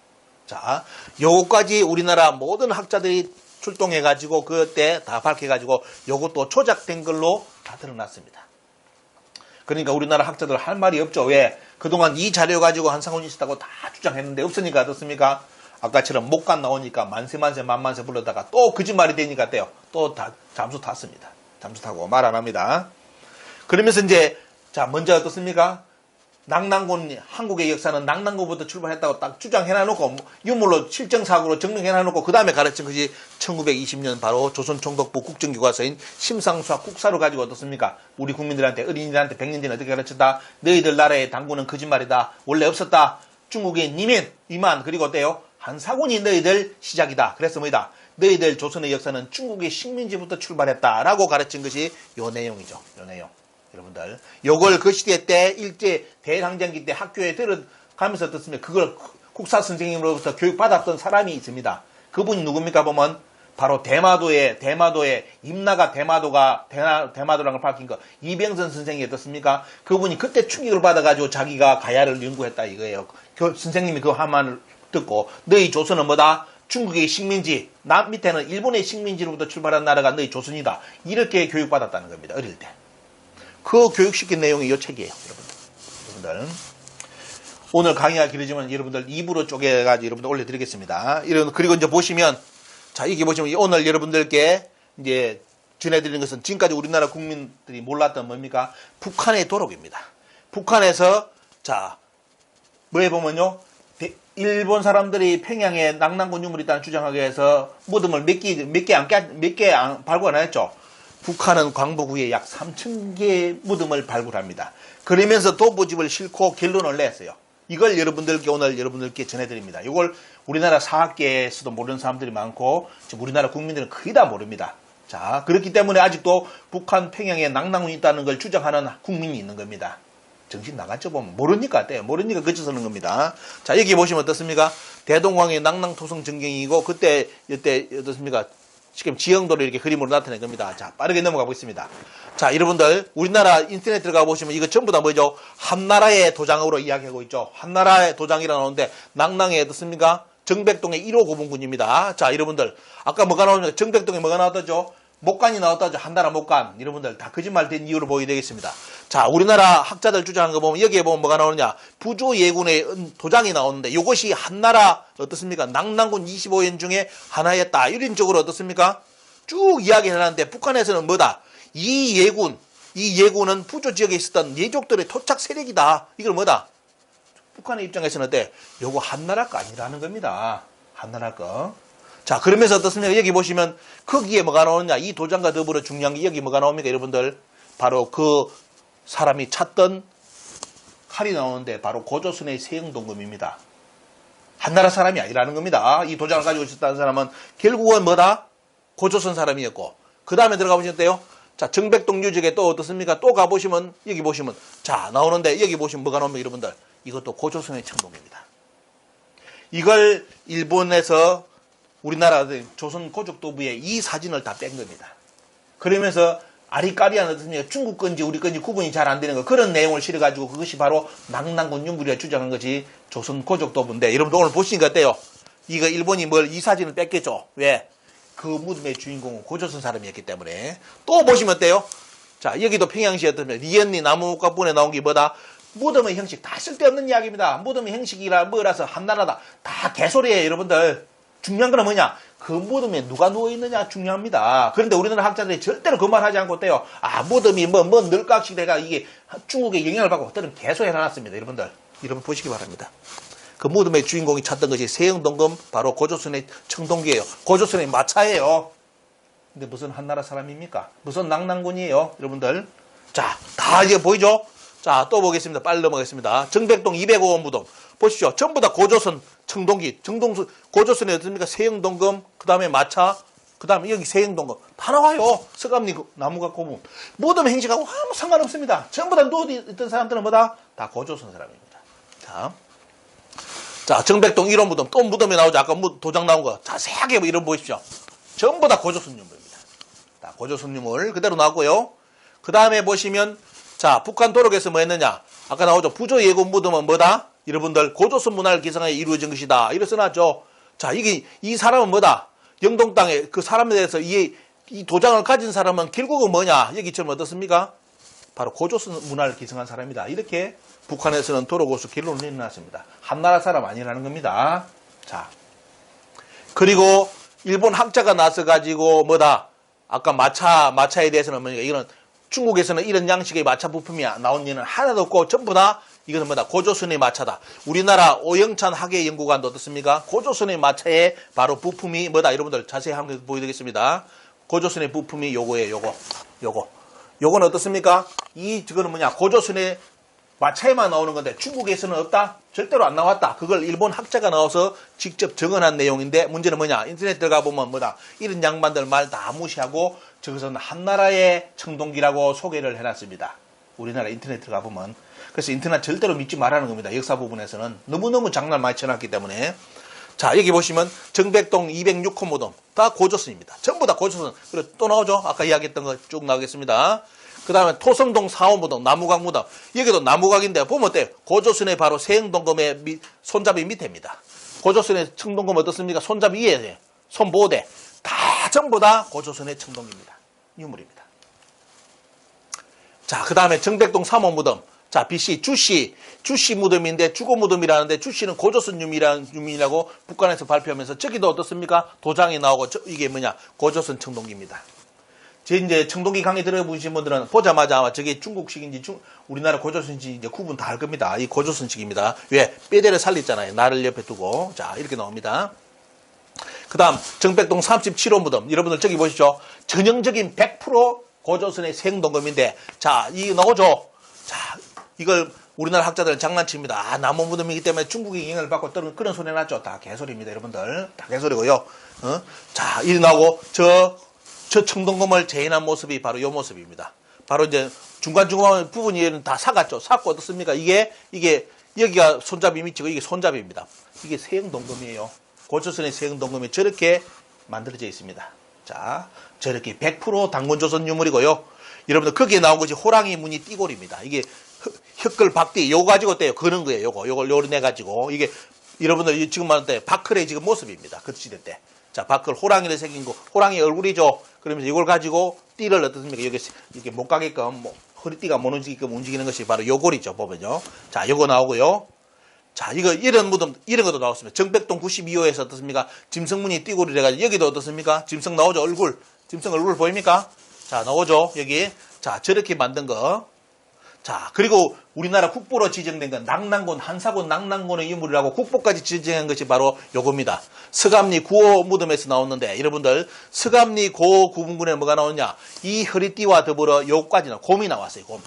자, 요거까지 우리나라 모든 학자들이 출동해가지고 그때 다 밝혀가지고 요것도 조작된 걸로 다 드러났습니다. 그러니까 우리나라 학자들 할 말이 없죠. 왜? 그동안 이 자료 가지고 한상훈이 있었다고 다 주장했는데 없으니까 어떻습니까? 아까처럼 목간 나오니까 만세 만만세 불러다가 또 거짓말이 되니까 어때요? 또 다 잠수 탔습니다. 잠수 타고 말 안 합니다. 그러면서 이제 자 먼저 어떻습니까? 낙랑군 한국의 역사는 낙랑군부터 출발했다고 딱 주장해놔놓고 유물로 실정사고로 증명해놔놓고 그 다음에 가르친 것이 1920년 바로 조선총독부 국정교과서인 심상수학 국사로 가지고 어떻습니까? 우리 국민들한테 어린이들한테 100년 전에 어떻게 가르쳤다? 너희들 나라의 당군은 거짓말이다. 원래 없었다. 중국의 이만 그리고 어때요? 한사군이 너희들 시작이다. 그래서 뭐이다? 너희들 조선의 역사는 중국의 식민지부터 출발했다라고 가르친 것이 요 내용이죠. 요 내용. 여러분들 요걸 그 시대 때 일제 대항쟁기 때 학교에 들어가면서 어떻습니까? 그걸 국사 선생님으로부터 교육받았던 사람이 있습니다. 그분이 누굽니까 보면 바로 대마도의 임나가 대마도라는 걸 밝힌 거 이병선 선생이 어떻습니까? 그분이 그때 충격을 받아가지고 자기가 가야를 연구했다 이거예요. 선생님이 그 한말을 듣고 너희 조선은 뭐다? 중국의 식민지, 남 밑에는 일본의 식민지로부터 출발한 나라가 너희 조선이다. 이렇게 교육받았다는 겁니다. 어릴 때. 그 교육시킨 내용이 이 책이에요. 여러분들. 오늘 강의가 길어지면 여러분들 2부로 쪼개가지고 여러분들 올려드리겠습니다. 그리고 이제 보시면, 자, 이게 보시면 오늘 여러분들께 이제 전해드리는 것은 지금까지 우리나라 국민들이 몰랐던 뭡니까? 북한의 도록입니다. 북한에서, 자, 뭐해 보면요. 일본 사람들이 평양에 낙랑군 유물이 있다는 주장하기 위해서 무덤을 몇 개 발굴 안 했죠. 북한은 광복후에 약 3,000개의 무덤을 발굴합니다. 그러면서 도보집을 싣고 결론을 냈어요. 이걸 여러분들께 오늘 여러분들께 전해드립니다. 이걸 우리나라 사학계에서도 모르는 사람들이 많고 지금 우리나라 국민들은 거의 다 모릅니다. 자, 그렇기 때문에 아직도 북한 평양에 낙랑군이 있다는 걸 주장하는 국민이 있는 겁니다. 정신 나갔죠 보면 모르니까 어때요? 모르니까 그쳐서는 겁니다. 자, 여기 보시면 어떻습니까? 대동강의 낙랑토성 전경이고 그때 이때 어떻습니까? 지금 지형도를 이렇게 그림으로 나타낸 겁니다. 자, 빠르게 넘어가 보겠습니다. 자, 여러분들 우리나라 인터넷 들어가 보시면 이거 전부 다 뭐죠? 한나라의 도장으로 이야기하고 있죠. 한나라의 도장이라 나오는데 낙랑에 어떻습니까? 정백동의 1호 고분군입니다. 자, 여러분들 아까 뭐가 나오니까 정백동에 뭐가 나왔다죠? 목간이 나왔다죠. 한나라 목간. 여러분들 다 거짓말 된 이유로 보게 되겠습니다. 자, 우리나라 학자들 주장하는 거 보면 여기에 보면 뭐가 나오느냐? 부조예군의 도장이 나오는데 이것이 한나라 어떻습니까? 낙랑군 25연 중에 하나였다. 이런 쪽으로 어떻습니까? 쭉 이야기해놨는데 북한에서는 뭐다? 이 예군은 부조 지역에 있었던 예족들의 토착 세력이다. 이걸 뭐다? 북한의 입장에서는 어때? 요거 한나라 거 아니라는 겁니다. 한나라 거. 자, 그러면서 어떻습니까? 여기 보시면 거기에 뭐가 나오느냐? 이 도장과 더불어 중요한 게 여기 뭐가 나옵니까? 여러분들 바로 그 사람이 찾던 칼이 나오는데 바로 고조선의 세영동금입니다. 한나라 사람이 아니라는 겁니다. 이 도장을 가지고 있었다는 사람은 결국은 뭐다? 고조선 사람이었고 그 다음에 들어가 보시면 어때요? 자, 정백동 유적에 또 어떻습니까? 또 가보시면 여기 보시면 자 나오는데 여기 보시면 뭐가 나옵니까? 여러분들 이것도 고조선의 청동입니다. 이걸 일본에서 우리나라 조선 고족도부에 이 사진을 다 뺀 겁니다. 그러면서 아리까리한 어떻습니까? 중국 건지 우리 건지 구분이 잘 안 되는 거 그런 내용을 실어가지고 그것이 바로 낙랑군 유물이라 주장한 것이 조선 고족도부인데 여러분들 오늘 보시니까 어때요? 이거 일본이 이 사진을 뺏겼죠? 왜? 그 무덤의 주인공은 고조선 사람이었기 때문에. 또 보시면 어때요? 자, 여기도 평양시에 어떠면 리언니 나무가분에 나온 게 뭐다? 무덤의 형식 다 쓸데없는 이야기입니다. 무덤의 형식이라 뭐라서 한나라다. 다 개소리예요, 여러분들. 중요한 건 뭐냐? 그 무덤에 누가 누워있느냐 중요합니다. 그런데 우리나라 학자들이 절대로 그 말 하지 않고 어때요? 아, 무덤이 늙각식 내가 이게 중국의 영향을 받고 어떤 개소리 해놨습니다, 여러분들. 여러분 보시기 바랍니다. 그 무덤의 주인공이 찾던 것이 세영동금 바로 고조선의 청동기예요. 고조선의 마차예요. 근데 무슨 한나라 사람입니까? 무슨 낙랑군이에요, 여러분들. 자, 다 이제 보이죠? 자, 또 보겠습니다. 빨리 넘어가겠습니다. 정백동 205원 무덤. 보십시오. 전부 다 고조선 청동기. 고조선에 어떻습니까? 세영동금, 그 다음에 마차, 그 다음에 여기 세영동금. 다 나와요. 서감리 나무가 고문. 무덤 행식하고 아무 상관없습니다. 전부 다 누워있던 사람들은 뭐다? 다 고조선 사람입니다. 자, 정백동 1호 무덤. 또 무덤에 나오죠. 아까 도장 나온 거. 자세하게 이름 보십시오. 전부 다 고조선 유물입니다. 다 고조선 유물 그대로 나오고요. 그 다음에 보시면 자, 북한 도록에서 뭐 했느냐? 아까 나오죠. 부조 예군 무덤은 뭐다? 여러분들 고조선 문화를 기성하여 이루어진 것이다. 이래 써놨죠. 자, 이 사람은 뭐다? 영동 땅에 그 사람에 대해서 이 도장을 가진 사람은 결국은 뭐냐? 여기처럼 어떻습니까? 바로 고조선 문화를 기성한 사람이다. 이렇게 북한에서는 도록으로서 결론을 내놨습니다. 한나라 사람 아니라는 겁니다. 자, 그리고 일본 학자가 나서가지고 뭐다? 아까 마차에 대해서는 뭐냐? 이거는 중국에서는 이런 양식의 마차 부품이 나온 예는 하나도 없고 전부 다 이거는 뭐다? 고조선의 마차다. 우리나라 오영찬 학예연구관도 어떻습니까? 고조선의 마차의 바로 부품이 뭐다? 여러분들 자세히 한번 보여드리겠습니다. 고조선의 부품이 요거예요. 요거는 어떻습니까? 저거는 뭐냐? 고조선의 마차에만 나오는 건데 중국에서는 없다? 절대로 안 나왔다. 그걸 일본 학자가 나와서 직접 적어놓은 내용인데 문제는 뭐냐? 인터넷 들어가 보면 뭐다? 이런 양반들 말 다 무시하고 저것은 한나라의 청동기라고 소개를 해놨습니다. 우리나라 인터넷 들어가 보면. 그래서 인터넷 절대로 믿지 말라는 겁니다. 역사 부분에서는. 너무너무 장난 많이 쳐놨기 때문에. 자, 여기 보시면 정백동 206호 무덤. 다 고조선입니다. 전부 다 고조선. 그리고 또 나오죠? 아까 이야기했던 거 쭉 나오겠습니다. 그 다음에 토성동 4호 무덤, 나무각 무덤. 여기도 나무각인데 보면 어때요? 고조선의 바로 세영동금의 손잡이 밑에입니다. 고조선의 청동금 어떻습니까? 손잡이 위에 손보호대. 다 전부 다 고조선의 청동기입니다. 유물입니다. 자, 그 다음에 정백동 3호 무덤. 자, BC 주씨 무덤인데 주고 무덤이라는데 주씨는 고조선 유물이라고 북한에서 발표하면서 저기도 어떻습니까? 도장이 나오고 이게 뭐냐? 고조선 청동기입니다. 이제 청동기 강의 들어보신 분들은 보자마자 저게 중국식인지 우리나라 고조선인지 이제 구분 다 할 겁니다. 이 고조선식입니다. 왜? 뼈대를 살렸잖아요. 나를 옆에 두고. 자, 이렇게 나옵니다. 그 다음 정백동 37호 무덤. 여러분들 저기 보시죠. 전형적인 100% 고조선의 세영동금인데 자, 이 나오죠. 자, 이걸 우리나라 학자들은 장난칩니다. 아, 나무 무덤이기 때문에 중국의 영향을 받고 떠는 그런 소리 났죠. 다 개소리입니다, 여러분들. 다 개소리고요. 자, 이 나오고 저 청동금을 재현한 모습이 바로 이 모습입니다. 바로 이제 중간중간 부분이 다 삭았죠. 삭고 어떻습니까? 이게 여기가 손잡이 밑이고 이게 손잡이입니다. 이게 세영동금이에요. 고조선의 세영동금이 저렇게 만들어져 있습니다. 자, 저렇게 100% 당군조선 유물이고요. 여러분들 거기에 나온 것이 호랑이 무늬 띠골입니다. 이게 흑글 박띠 요거 가지고 떼요. 그런 거예요. 요걸 요리 가지고 이게 여러분들 지금 말할 때 박클의 지금 모습입니다. 그 시대 때. 자, 박클 호랑이를 새긴 거, 호랑이 얼굴이죠. 그러면서 이걸 가지고 띠를 어떻습니까? 여기 이렇게 못 가게끔 허리띠가 못 움직이게끔 움직이는 것이 바로 요골이죠. 보면요. 자, 요거 나오고요. 자, 이런 무덤, 이런 것도 나왔습니다. 정백동 92호에서 어떻습니까? 짐승무늬 띠골이 돼가지고 여기도 어떻습니까? 짐승 나오죠. 얼굴. 짐승 얼굴 보입니까? 자, 나오죠. 여기. 자, 저렇게 만든 거. 자, 그리고 우리나라 국보로 지정된 건 낙랑군, 한사군 낙랑군의 유물이라고 국보까지 지정한 것이 바로 요겁니다. 서감리 9호 무덤에서 나오는데 여러분들 서감리 고 구분군에 뭐가 나오냐? 이 허리띠와 더불어 요까지 곰이 나왔어요. 곰.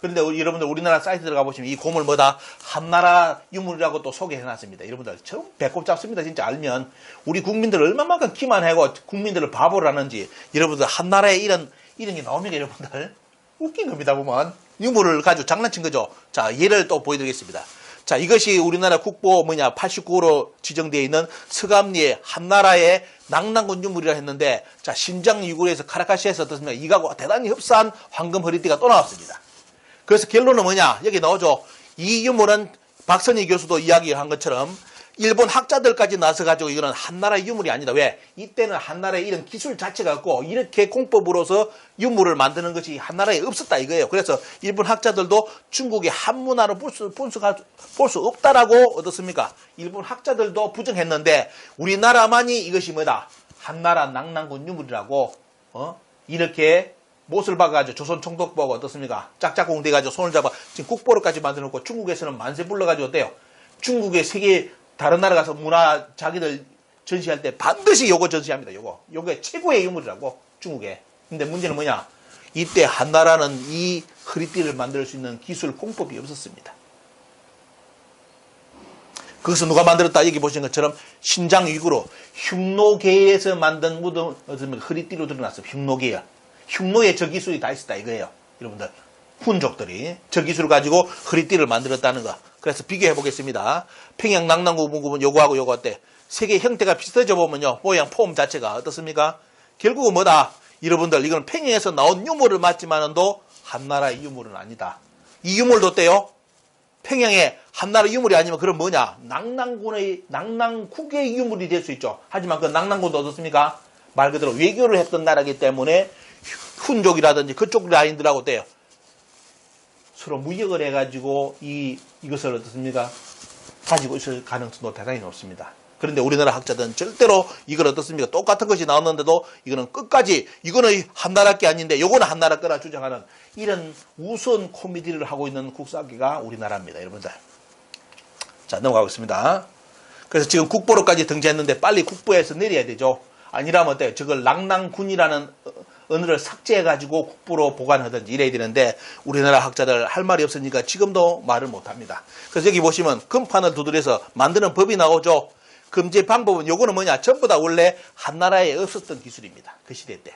그런데 여러분들 우리나라 사이트 들어가 보시면 이 곰을 뭐다? 한나라 유물이라고 또 소개해놨습니다. 여러분들 참 배꼽 잡습니다. 진짜 알면 우리 국민들 얼마만큼 기만하고 국민들을 바보를 하는지 여러분들 한나라에 이런 게 나옵니까 여러분들? 웃긴 겁니다 보면. 유물을 가지고 장난친 거죠. 자, 예를 또 보여드리겠습니다. 자, 이것이 우리나라 국보 89호로 지정되어 있는 서감리의 한나라의 낭낭군 유물이라 했는데, 자, 신장 유골에서 카라카시에서 어떻습니까? 이거하고 대단히 흡사한 황금 허리띠가 또 나왔습니다. 그래서 결론은 뭐냐? 여기 나오죠. 이 유물은 박선희 교수도 이야기한 것처럼 일본 학자들까지 나서가지고 이거는 한나라의 유물이 아니다. 왜? 이때는 한나라의 이런 기술 자체가 없고 이렇게 공법으로서 유물을 만드는 것이 한나라에 없었다 이거예요. 그래서 일본 학자들도 중국의 한문화로 볼 수 없다라고 어떻습니까? 일본 학자들도 부정했는데 우리나라만이 이것이 뭐다? 한나라 낭낭군 유물이라고 이렇게 못을 박아가지고 조선 총독부하고 어떻습니까? 짝짝꿍 돼가지고 손을 잡아 지금 국보로까지 만들어놓고 중국에서는 만세 불러가지고 어때요? 중국의 세계 다른 나라 가서 문화 자기들 전시할 때 반드시 요거 전시합니다. 요게 최고의 유물이라고 중국에. 근데 문제는 뭐냐? 이때 한나라는 이 허리띠를 만들 수 있는 기술 공법이 없었습니다. 거기서 누가 만들었다? 여기 보시는 것처럼 신장 위구로 흉노계에서 만든 무덤 허리띠로 드러났어요. 흉노계야. 흉노에 저 기술이 다 있었다 이거예요. 여러분들 훈족들이 저 기술을 가지고 허리띠를 만들었다는 거. 그래서 비교해 보겠습니다. 평양 낭낭군 요거하고 요거 어때? 세계 형태가 비슷해져 보면요. 모양 폼 자체가 어떻습니까? 결국은 뭐다? 여러분들 이건 평양에서 나온 유물을 맞지만은도 한나라의 유물은 아니다. 이 유물도 어때요? 평양의 한나라 유물이 아니면 그럼 뭐냐? 낭낭국의 유물이 될 수 있죠. 하지만 그 낭낭군도 어떻습니까? 말 그대로 외교를 했던 나라이기 때문에 훈족이라든지 그쪽 라인들하고 어때요? 서로 무역을 해가지고 이것을 어떻습니까? 가지고 있을 가능성도 대단히 높습니다. 그런데 우리나라 학자들은 절대로 이걸 어떻습니까? 똑같은 것이 나왔는데도 이거는 끝까지 이거는 한나라 게 아닌데 요거는 한나라 거라 주장하는 이런 우스운 코미디를 하고 있는 국사학계가 우리나라입니다. 여러분들. 자, 넘어가겠습니다. 그래서 지금 국보로까지 등재했는데 빨리 국보에서 내려야 되죠. 아니라면 어때요? 저걸 낭낭군이라는 언어를 삭제해가지고 국보로 보관하든지 이래야 되는데 우리나라 학자들 할 말이 없으니까 지금도 말을 못합니다. 그래서 여기 보시면 금판을 두드려서 만드는 법이 나오죠. 금제 방법은 요거는 뭐냐? 전부 다 원래 한나라에 없었던 기술입니다. 그 시대 때.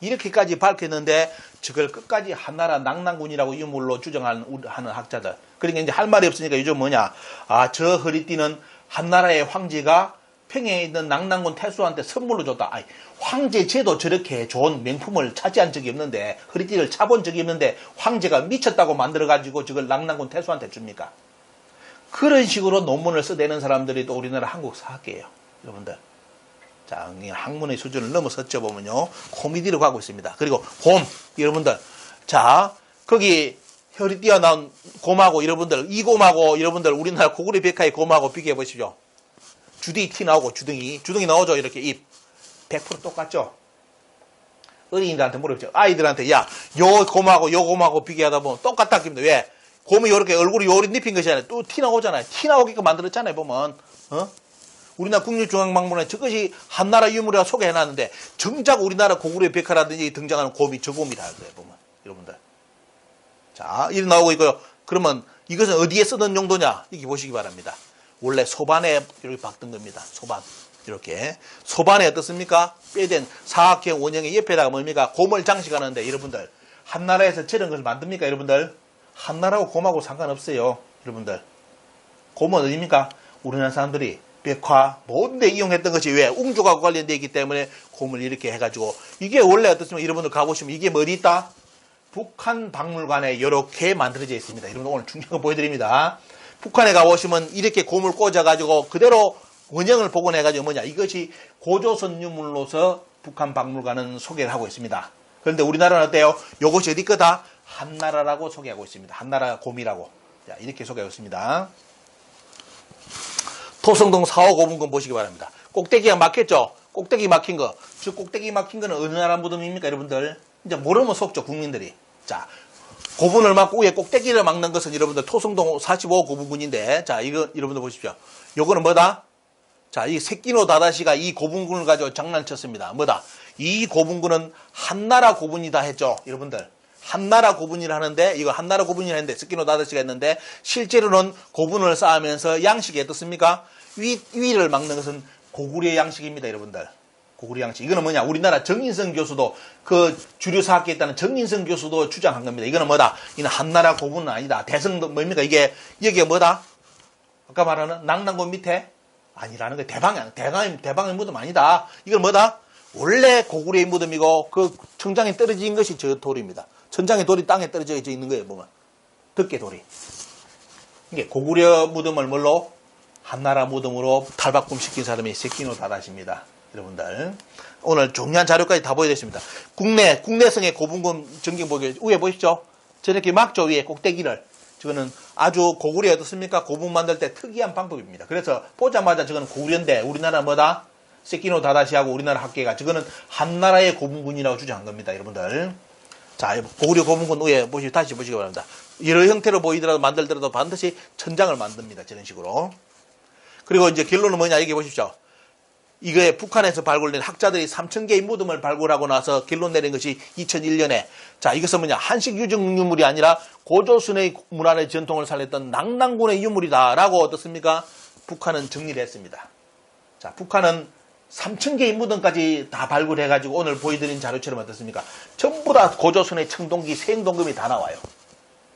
이렇게까지 밝혔는데 저걸 끝까지 한나라 낭낭군이라고 유물로 주장하는 학자들. 그러니까 이제 할 말이 없으니까 요즘 뭐냐? 아, 저 허리띠는 한나라의 황제가 평양에 있는 낭낭군 태수한테 선물로 줬다. 아니, 황제 제도 저렇게 좋은 명품을 차지한 적이 없는데 허리띠를 차본 적이 없는데 황제가 미쳤다고 만들어가지고 저걸 낭낭군 태수한테 줍니까? 그런 식으로 논문을 써대는 사람들이 또 우리나라 한국 사학계예요. 여러분들. 자, 학문의 수준을 넘어섰죠 보면요. 코미디로 가고 있습니다. 그리고 곰, 여러분들. 자, 거기 허리띠가 나온 곰하고 여러분들, 이 곰하고 여러분들 우리나라 고구려 백화의 곰하고 비교해 보십시오. 주둥이 티 나오고 주둥이 나오죠. 이렇게 입 100% 똑같죠. 어린이들한테 물어보죠. 아이들한테 야, 요 곰하고 비교하다 보면 똑같다 합니다. 왜? 곰이 요렇게 얼굴이 요리 눕힌 것이 아니라 또 티 나오잖아요. 티 나오게끔 만들었잖아요. 보면 우리나라 국립중앙박물관에 저것이 한나라 유물이라 소개해놨는데 정작 우리나라 고구려 백화라든지 등장하는 곰이 저 곰이다. 보면 여러분들. 자, 이렇게 나오고 있고요. 그러면 이것은 어디에 쓰던 용도냐? 이렇게 보시기 바랍니다. 원래 소반에 이렇게 박던 겁니다. 소반. 이렇게. 소반에 어떻습니까? 빼된 사각형 원형의 옆에다가 뭡니까? 곰을 장식하는데 여러분들. 한나라에서 저런 것을 만듭니까? 여러분들. 한나라하고 곰하고 상관없어요. 여러분들. 곰은 어디입니까? 우리나라 사람들이 백화 모든 데 이용했던 것이 왜? 웅족하고 관련되어 있기 때문에 곰을 이렇게 해가지고 이게 원래 어떻습니까? 여러분들 가보시면 이게 뭐 어디 있다? 북한 박물관에 이렇게 만들어져 있습니다. 여러분 오늘 중요한 거 보여드립니다. 북한에 가보시면 이렇게 곰을 꽂아가지고 그대로 원형을 복원해가지고 뭐냐? 이것이 고조선 유물로서 북한 박물관은 소개를 하고 있습니다. 그런데 우리나라는 어때요? 이것이 어디 거다? 한나라라고 소개하고 있습니다. 한나라 곰이라고. 자, 이렇게 소개하고 있습니다. 토성동 4호 고분금 보시기 바랍니다. 꼭대기가 막혔죠? 꼭대기 막힌 거. 저 꼭대기 막힌 거는 어느 나라 무덤입니까, 여러분들? 이제 모르면 속죠, 국민들이. 자, 고분을 막고 위에 꼭대기를 막는 것은 여러분들 토성동 45호 고분군인데, 자, 이거 여러분들 보십시오. 요거는 뭐다? 자, 이 세끼노 다다시가 이 고분군을 가지고 장난쳤습니다. 뭐다? 이 고분군은 한나라 고분이다 했죠, 여러분들. 한나라 고분이라 하는데, 이거 한나라 고분이라 했는데, 세끼노 다다시가 했는데, 실제로는 고분을 쌓으면서 양식이 어떻습니까? 위를 막는 것은 고구려 양식입니다, 여러분들. 고구려 양식. 이거는 뭐냐? 우리나라 정인성 교수도, 그 주류 사학계에 있다는 정인성 교수도 주장한 겁니다. 이거는 뭐다? 이는 한나라 고분은 아니다. 대성도 뭡니까? 이게, 여기가 뭐다? 아까 말하는 낙랑군 밑에 아니라는 거예요. 대방의 무덤 아니다. 이건 뭐다? 원래 고구려의 무덤이고 그 천장에 떨어진 것이 저 돌입니다. 천장의 돌이 땅에 떨어져 있는 거예요. 보면 덮개 돌이. 이게 고구려 무덤을 뭘로? 한나라 무덤으로 탈바꿈시킨 사람이 세키노 다다시입니다. 여러분들 오늘 중요한 자료까지 다 보여드렸습니다. 국내성의 고분군 전경 보기 위에 보십시오. 저렇게 막조 위에 꼭대기를 저거는 아주 고구려 어떻습니까? 고분 만들 때 특이한 방법입니다. 그래서 보자마자 저거는 고구려인데 우리나라 뭐다? 세키노 다다시하고 우리나라 학계가 저거는 한나라의 고분군이라고 주장한 겁니다. 여러분들. 자, 고구려 고분군 위에 다시 보시기 바랍니다. 여러 형태로 보이더라도 만들더라도 반드시 천장을 만듭니다. 저런 식으로. 그리고 이제 결론은 뭐냐? 여기 보십시오. 이거에 북한에서 발굴된 학자들이 3,000개의 무덤을 발굴하고 나서 결론 내린 것이 2001년에 자 이것은 뭐냐 한식 유적 유물이 아니라 고조선의 문화의 전통을 살렸던 낙랑군의 유물이다라고 어떻습니까? 북한은 정리를 했습니다. 자 북한은 3,000개의 무덤까지 다 발굴해가지고 오늘 보여드린 자료처럼 어떻습니까? 전부 다 고조선의 청동기, 세행동금이 다 나와요.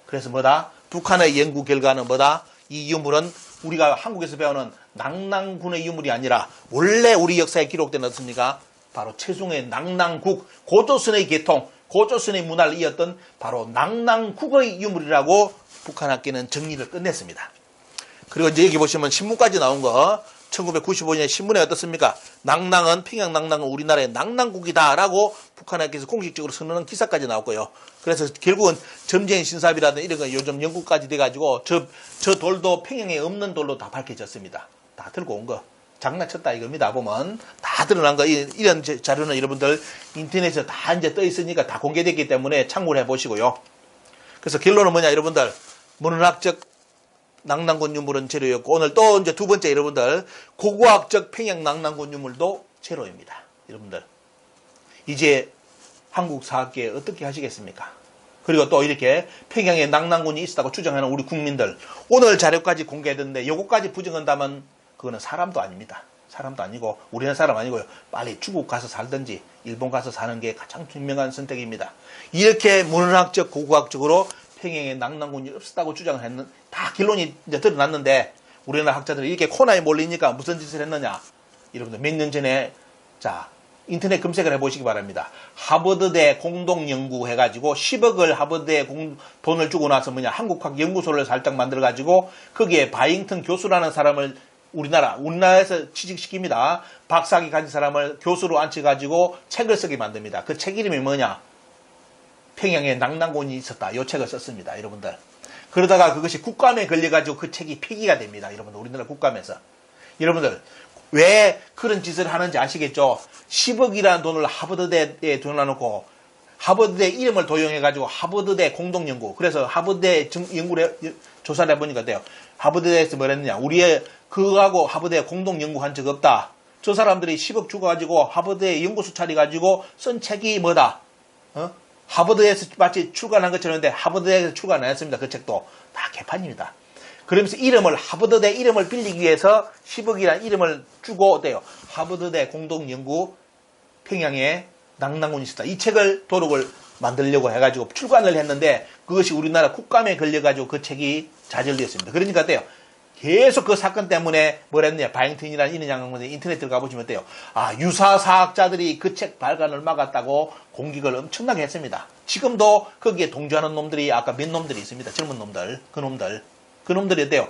그래서 뭐다? 북한의 연구 결과는 뭐다? 이 유물은 우리가 한국에서 배우는 낙랑군의 유물이 아니라 원래 우리 역사에 기록된 어떻습니까? 바로 최송의 낙랑국, 고조선의 계통, 고조선의 문화를 이었던 바로 낙랑국의 유물이라고 북한 학계는 정리를 끝냈습니다. 그리고 이제 여기 보시면 신문까지 나온 거 1995년에 신문에 어떻습니까? 평양 낙랑은 우리나라의 낙랑국이다라고 북한 학계에서 공식적으로 선언한 기사까지 나왔고요. 그래서 결국은 점쟁이 신삽이라든 이런 거 요즘 연구까지 돼가지고 저 돌도 평양에 없는 돌로 다 밝혀졌습니다. 다 들고 온 거. 장난쳤다 이겁니다. 보면 다 드러난 거. 이런 자료는 여러분들 인터넷에 다 이제 떠 있으니까 다 공개됐기 때문에 참고를 해보시고요. 그래서 결론은 뭐냐 여러분들 문헌학적 낙랑군 유물은 재료였고 오늘 또 이제 두 번째 여러분들 고고학적 평양 낙랑군 유물도 재료입니다. 여러분들 이제 한국 사학계 어떻게 하시겠습니까? 그리고 또 이렇게 평양에 낙랑군이 있었다고 주장하는 우리 국민들 오늘 자료까지 공개했는데 요거까지 부정한다면 그거는 사람도 아닙니다. 사람도 아니고 우리나라 사람 아니고요. 빨리 중국 가서 살든지 일본 가서 사는 게 가장 분명한 선택입니다. 이렇게 문헌학적 고고학적으로 평양에 낙랑군이 없었다고 주장을 했는 다 결론이 이제 드러났는데 우리나라 학자들이 이렇게 코너에 몰리니까 무슨 짓을 했느냐? 여러분들 몇 년 전에 자 인터넷 검색을 해보시기 바랍니다. 하버드대 공동연구 해가지고 10억을 하버드에 돈을 주고 나서 뭐냐 한국학 연구소를 살짝 만들어가지고 거기에 바잉턴 교수라는 사람을 우리나라에서 취직시킵니다. 박사학위 가진 사람을 교수로 앉혀가지고 책을 쓰게 만듭니다. 그 책 이름이 뭐냐? 평양에 낙랑군이 있었다. 이 책을 썼습니다. 여러분들. 그러다가 그것이 국감에 걸려가지고 그 책이 폐기가 됩니다. 여러분들. 우리나라 국감에서. 여러분들. 왜 그런 짓을 하는지 아시겠죠? 10억이라는 돈을 하버드대에 돈을 하버드대 이름을 도용해가지고 하버드대 공동연구. 그래서 하버드대 조사를 해보니까 어때요? 하버드대에서 뭐랬느냐? 우리의 그거하고 하버드대 공동연구한 적 없다. 저 사람들이 10억 주고가지고 하버드대 연구소 차려가지고 쓴 책이 뭐다? 하버드에서 마치 출간한 것처럼 했는데 하버드에서 출간 안 했습니다. 그 책도 다 개판입니다. 그러면서 하버드대 이름을 빌리기 위해서 10억이라는 이름을 주고 어때요? 하버드대 공동연구 평양에 낙랑군이 있었다. 이 책을 도록을 만들려고 해가지고 출간을 했는데 그것이 우리나라 국감에 걸려가지고 그 책이 좌절되었습니다. 그러니까 어때요? 계속 그 사건 때문에 뭐랬느냐 바잉턴이라는 이런 양반들 인터넷 들어가 보시면 어때요? 유사사학자들이 그 책 발간을 막았다고 공격을 엄청나게 했습니다. 지금도 거기에 동조하는 놈들이 아까 몇 놈들이 있습니다. 젊은 놈들, 그 놈들이 어때요?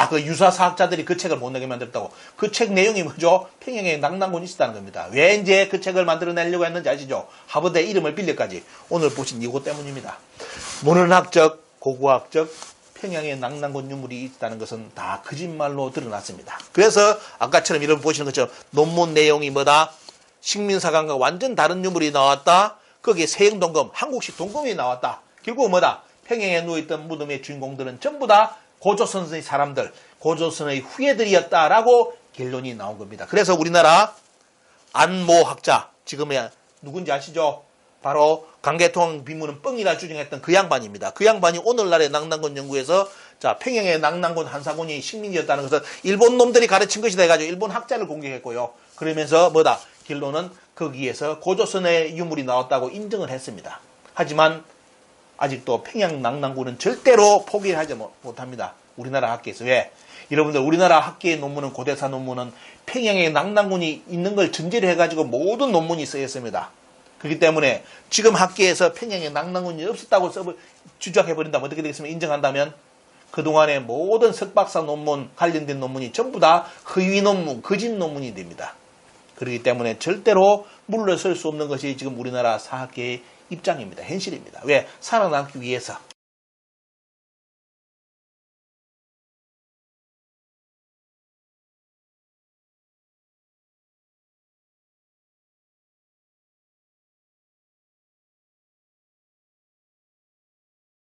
그 유사사학자들이 그 책을 못 내게 만들었다고. 그 책 내용이 뭐죠? 평양에 낙랑군이 있었다는 겁니다. 왜 이제 그 책을 만들어내려고 했는지 아시죠? 하버드의 이름을 빌려까지. 오늘 보신 이거 때문입니다. 문헌학적, 고고학적, 평양에 낙랑군 유물이 있다는 것은 다 거짓말로 드러났습니다. 그래서 아까처럼 이런 보시는 것처럼 논문 내용이 뭐다? 식민사관과 완전 다른 유물이 나왔다. 거기에 세행동금, 한국식 동금이 나왔다. 결국 뭐다? 평양에 누워있던 무덤의 주인공들은 전부 다 고조선의 사람들, 고조선의 후예들이었다라고 결론이 나온 겁니다. 그래서 우리나라 안모학자, 지금의 누군지 아시죠? 바로 강계통 비문은 뻥이라 주장했던 그 양반입니다. 그 양반이 오늘날의 낙랑군 연구에서 평양의 낙랑군 한사군이 식민지였다는 것은 일본 놈들이 가르친 것이다 해가지고 일본 학자를 공격했고요. 그러면서 뭐다? 결론은 거기에서 고조선의 유물이 나왔다고 인정을 했습니다. 하지만 아직도 평양 낙랑군은 절대로 포기하지 못합니다. 우리나라 학계에서. 왜? 여러분들 우리나라 학계의 논문은 고대사 논문은 평양에 낙랑군이 있는 걸 전제로 해가지고 모든 논문이 쓰였습니다. 그렇기 때문에 지금 학계에서 평양에 낙랑군이 없었다고 주장해버린다면 어떻게 되겠습니까? 인정한다면 그동안의 모든 석박사 논문 관련된 논문이 전부 다 허위 논문, 거짓 논문이 됩니다. 그렇기 때문에 절대로 물러설 수 없는 것이 지금 우리나라 사학계의 입장입니다. 현실입니다. 왜? 살아남기 위해서.